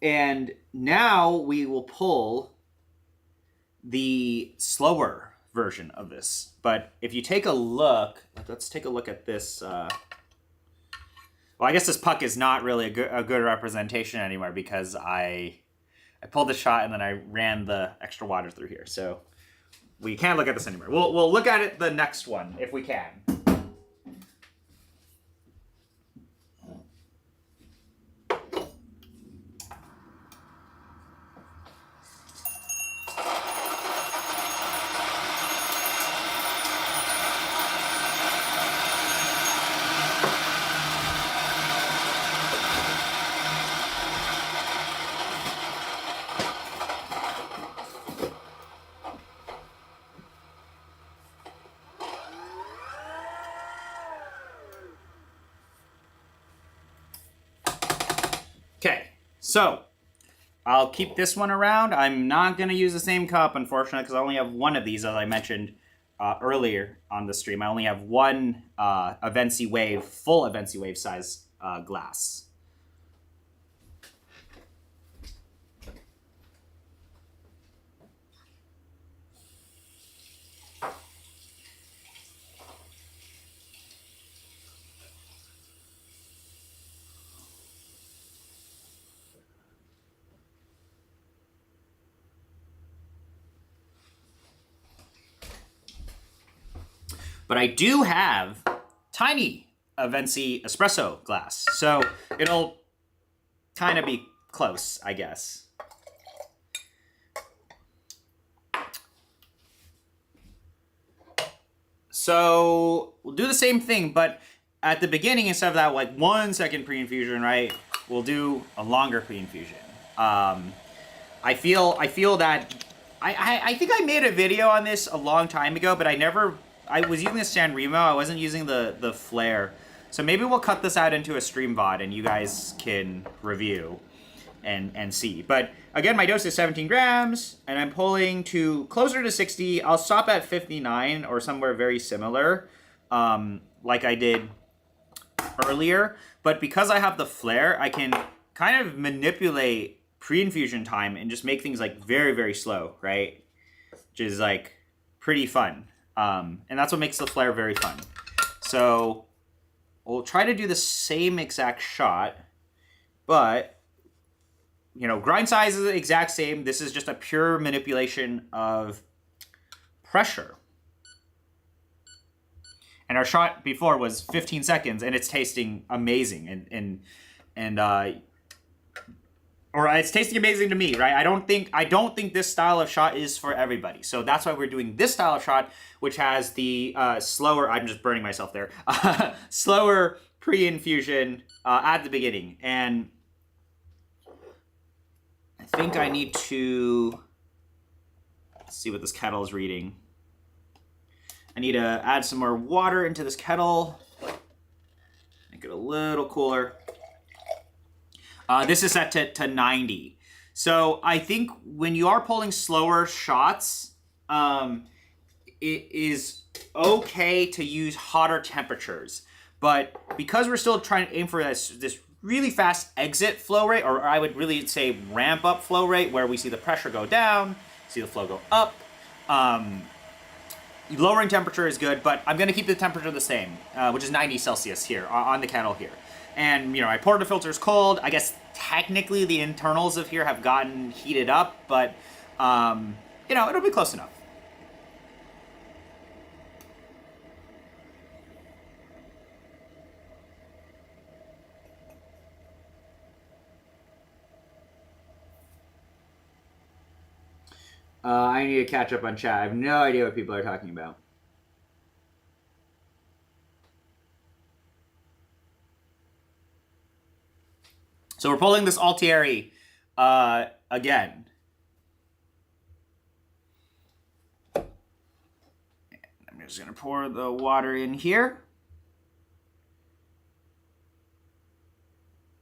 [SPEAKER 1] And now we will pull the slower version of this. But if you take a look, let's take a look at this. Well, I guess this puck is not really a good representation anymore because I pulled the shot and then I ran the extra water through here. So we can't look at this anymore. We'll look at it the next one if we can. Okay, so I'll keep this one around. I'm not going to use the same cup, unfortunately, because I only have one of these, as I mentioned earlier on the stream. I only have one Avensi Wave, full Avensi Wave size glass. But I do have tiny Avensi espresso glass. So it'll kind of be close, I guess. So we'll do the same thing, but at the beginning, instead of that like 1 second pre-infusion, right, we'll do a longer pre-infusion. I feel that I think I made a video on this a long time ago, but I was using the San Remo. I wasn't using the flare. So maybe we'll cut this out into a stream VOD and you guys can review and see. But again, my dose is 17 grams and I'm pulling to closer to 60. I'll stop at 59 or somewhere very similar, like I did earlier. But because I have the flare, I can kind of manipulate pre-infusion time and just make things like very, very slow, right? Which is like pretty fun. And that's what makes the flare very fun. So we'll try to do the same exact shot, but you know, grind size is the exact same. This is just a pure manipulation of pressure. And our shot before was 15 seconds and it's tasting amazing or it's tasting amazing to me, right? I don't think this style of shot is for everybody. So that's why we're doing this style of shot, which has the slower, I'm just burning myself there, slower pre-infusion at the beginning. And I think I need to see what this kettle is reading. I need to add some more water into this kettle, make it a little cooler. This is set to 90. So I think when you are pulling slower shots, it is okay to use hotter temperatures. But because we're still trying to aim for this really fast exit flow rate, or I would really say ramp up flow rate, where we see the pressure go down, see the flow go up, lowering temperature is good, but I'm going to keep the temperature the same, which is 90 Celsius here on the kettle here. And, you know, I poured the filters cold. I guess technically the internals of here have gotten heated up, but, you know, it'll be close enough. I need to catch up on chat. I have no idea what people are talking about. So we're pulling this Altieri again. I'm just going to pour the water in here.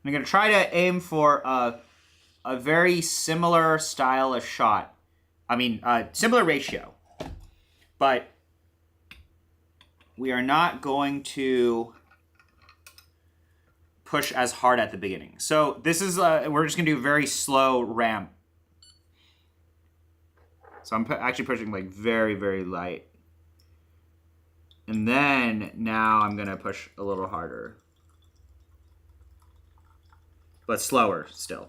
[SPEAKER 1] I'm going to try to aim for a very similar style of shot. I mean, similar ratio. But we are not going to push as hard at the beginning. So this is, we're just gonna do a very slow ramp. So I'm actually pushing like very, very light. And then now I'm gonna push a little harder. But slower still.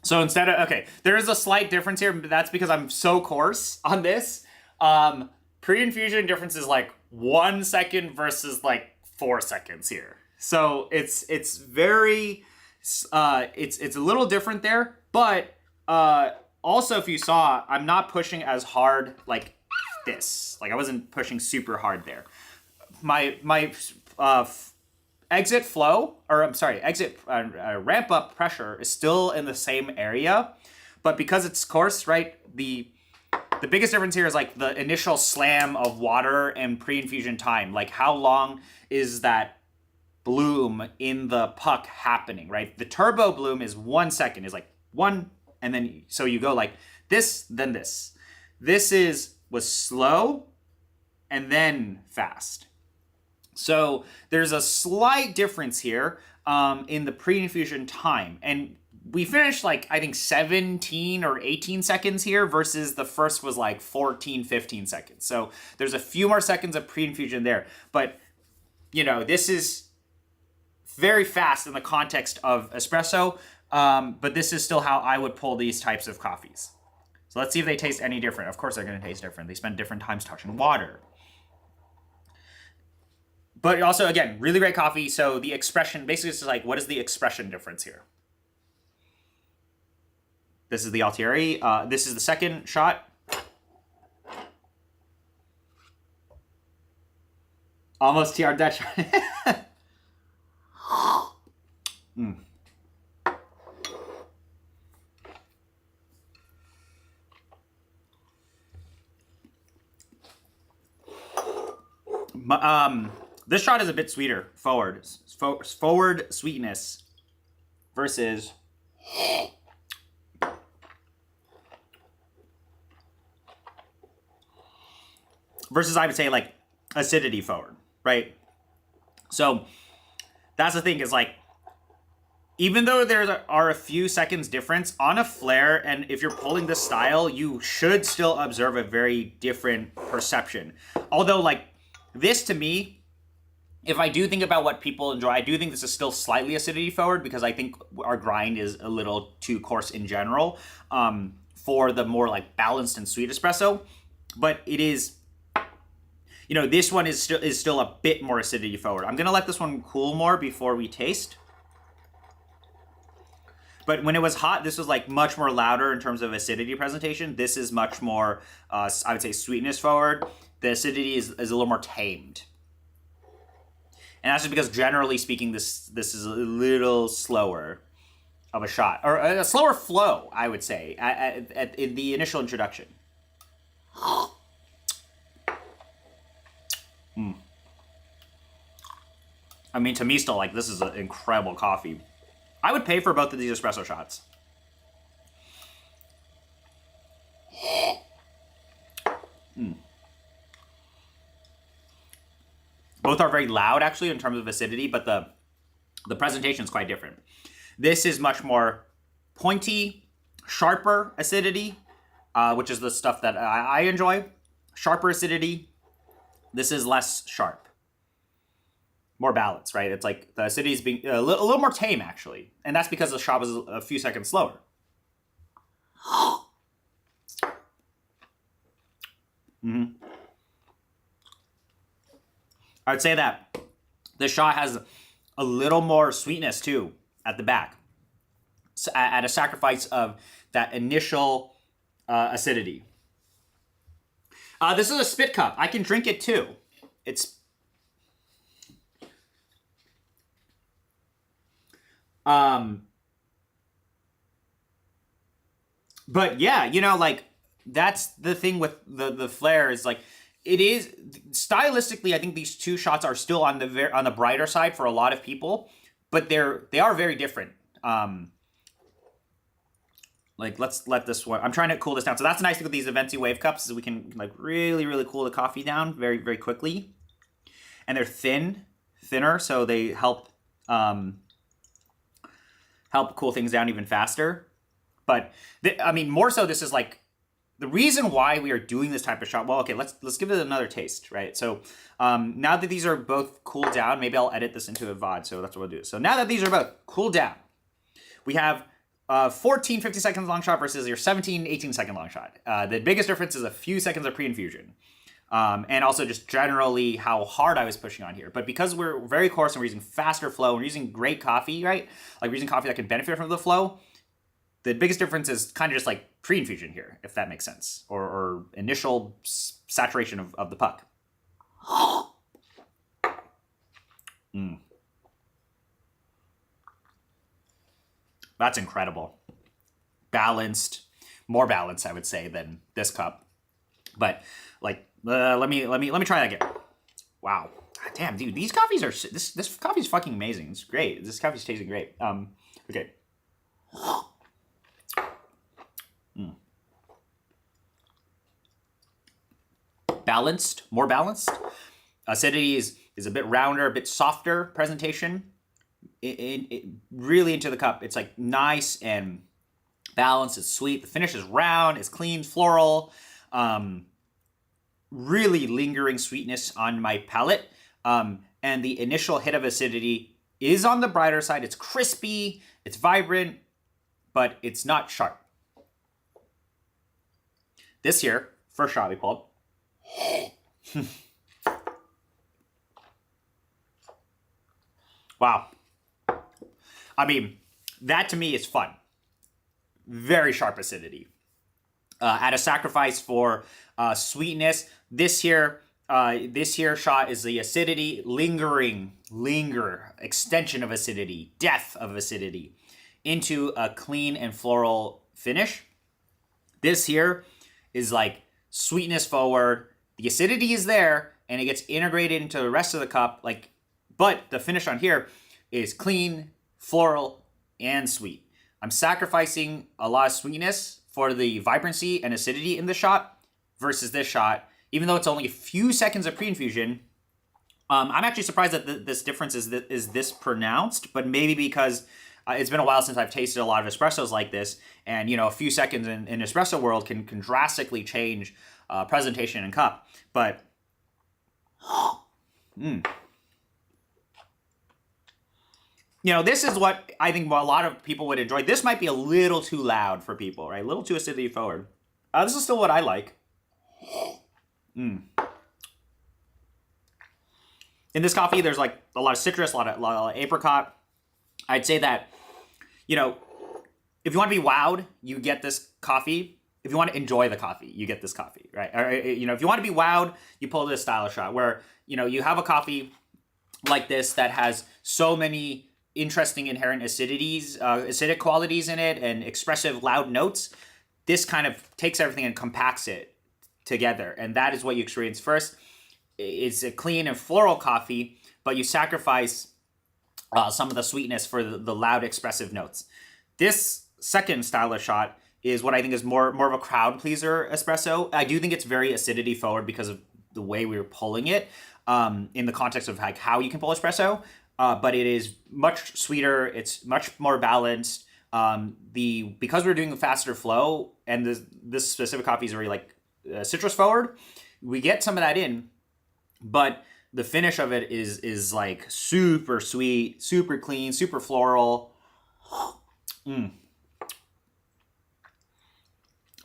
[SPEAKER 1] So instead of, okay, there is a slight difference here, but that's because I'm so coarse on this. Pre-infusion difference is like 1 second versus like 4 seconds here. So it's very, it's a little different there, but also if you saw, I'm not pushing as hard like this. Like I wasn't pushing super hard there. My exit flow, or I'm sorry, exit ramp up pressure is still in the same area, but because it's coarse, right, the biggest difference here is like the initial slam of water and pre-infusion time. Like how long is that bloom in the puck happening, right? The turbo bloom is 1 second, is like one, and then so you go like this, then this. This was slow and then fast. So there's a slight difference here in the pre-infusion time. And we finished like, I think 17 or 18 seconds here versus the first was like 14, 15 seconds. So there's a few more seconds of pre-infusion there. But, you know, this is very fast in the context of espresso. But this is still how I would pull these types of coffees. So let's see if they taste any different. Of course they're going to taste different. They spend different times touching water. But also, again, really great coffee. So the expression, basically, it's just like, what is the expression difference here? This is the Altieri. This is the second shot. Almost TR Dutch. mm. This shot is a bit sweeter. Forward sweetness versus I would say like acidity forward, right? So that's the thing is like, even though there are a few seconds difference on a flare, and if you're pulling this style, you should still observe a very different perception. Although like this to me, if I do think about what people enjoy, I do think this is still slightly acidity forward because I think our grind is a little too coarse in general for the more like balanced and sweet espresso. But it is, you know, this one is still a bit more acidity forward. I'm gonna let this one cool more before we taste. But when it was hot, this was like much more louder in terms of acidity presentation. This is much more, I would say, sweetness forward. The acidity is a little more tamed. And that's just because, generally speaking, this is a little slower of a shot. Or a slower flow, I would say, in the initial introduction. I mean, to me still, like, this is an incredible coffee. I would pay for both of these espresso shots. Both are very loud, actually, in terms of acidity, but the presentation is quite different. This is much more pointy, sharper acidity, which is the stuff that I enjoy. Sharper acidity. This is less sharp. More balanced, right? It's like the acidity is being a little more tame, actually. And that's because the shot was a few seconds slower. I would say that the shot has a little more sweetness, too, at the back. At a sacrifice of that initial acidity. This is a spit cup. I can drink it, too. It's... But yeah, you know, like, that's the thing with the flare is like, it is stylistically, I think these two shots are still on the brighter side for a lot of people, but they are very different. Like, let's let this one, I'm trying to cool this down. So that's the nice thing with these Aventi wave cups is we can like really, really cool the coffee down very, very quickly. And they're thinner, so they help cool things down even faster. But I mean, more so, this is like the reason why we are doing this type of shot. Well, okay, let's give it another taste, right? So now that these are both cooled down, maybe I'll edit this into a VOD. So that's what we'll do. So now that these are both cooled down, we have 14, 50 seconds long shot versus your 17, 18 second long shot. The biggest difference is a few seconds of pre-infusion. And also just generally how hard I was pushing on here. But because we're very coarse and we're using faster flow, we're using great coffee, right? Like we're using coffee that can benefit from the flow. The biggest difference is kind of just like pre-infusion here, if that makes sense. Or initial saturation of the puck. That's incredible. Balanced. More balanced, I would say, than this cup. But like, let me try that again. Wow. God damn, dude, these coffees are this coffee's fucking amazing. It's great. This coffee's tasting great. Okay. Balanced, more balanced. Acidity is a bit rounder, a bit softer presentation. It really into the cup. It's like nice and balanced. It's sweet. The finish is round. It's clean, floral. Really lingering sweetness on my palate. And the initial hit of acidity is on the brighter side. It's crispy. It's vibrant, but it's not sharp. This here, first shot we pulled. Wow. I mean, that to me is fun. Very sharp acidity. At a sacrifice for sweetness, this here shot is the acidity, extension of acidity, death of acidity, into a clean and floral finish. This here is like sweetness forward. The acidity is there, and it gets integrated into the rest of the cup. But the finish on here is clean, floral, and sweet. I'm sacrificing a lot of sweetness for the vibrancy and acidity in the shot versus this shot. Even though it's only a few seconds of pre-infusion, I'm actually surprised that this difference is this pronounced, but maybe because it's been a while since I've tasted a lot of espressos like this, and a few seconds in espresso world can drastically change presentation and cup. But this is what I think a lot of people would enjoy. This might be a little too loud for people, right? A little too acidity forward. This is still what I like. In this coffee, there's like a lot of citrus, a lot of apricot. I'd say that, if you want to be wowed, you get this coffee. If you want to enjoy the coffee, you get this coffee, right? Or, if you want to be wowed, you pull this style of shot where, you have a coffee like this that has so many interesting inherent acidic qualities in it and expressive loud notes. This kind of takes everything and compacts it together. And that is what you experience first. It's a clean and floral coffee, but you sacrifice some of the sweetness for the loud expressive notes. This second style of shot is what I think is more of a crowd pleaser espresso. I do think it's very acidity forward because of the way we were pulling it in the context of like how you can pull espresso. But it is much sweeter. It's much more balanced. Because we're doing a faster flow, and this specific coffee is very like citrus forward, we get some of that in, but the finish of it is like super sweet, super clean, super floral.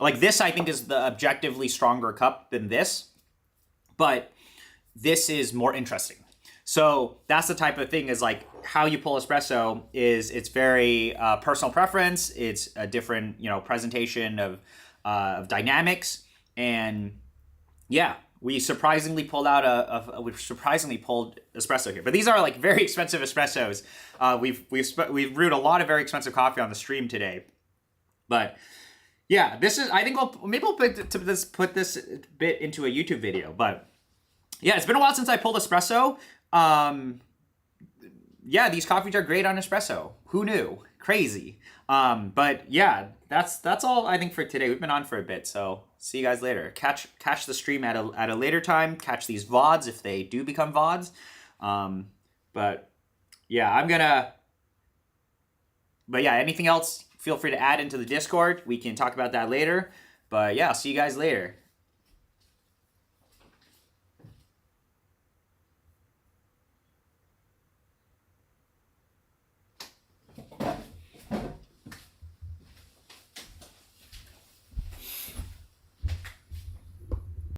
[SPEAKER 1] Like this, I think is the objectively stronger cup than this, but this is more interesting. So that's the type of thing is like how you pull espresso it's very personal preference. It's a different, presentation of dynamics. And yeah, we surprisingly pulled espresso here. But these are like very expensive espressos. We've brewed a lot of very expensive coffee on the stream today. But yeah, I think we'll put this bit into a YouTube video. But yeah, it's been a while since I pulled espresso. Yeah, these coffees are great on espresso. Who knew? Crazy. But yeah, that's all I think for today. We've been on for a bit, so see you guys later. Catch the stream at a later time. Catch these VODs if they do become VODs. But yeah, anything else, feel free to add into the Discord. We can talk about that later. But yeah, I'll see you guys later.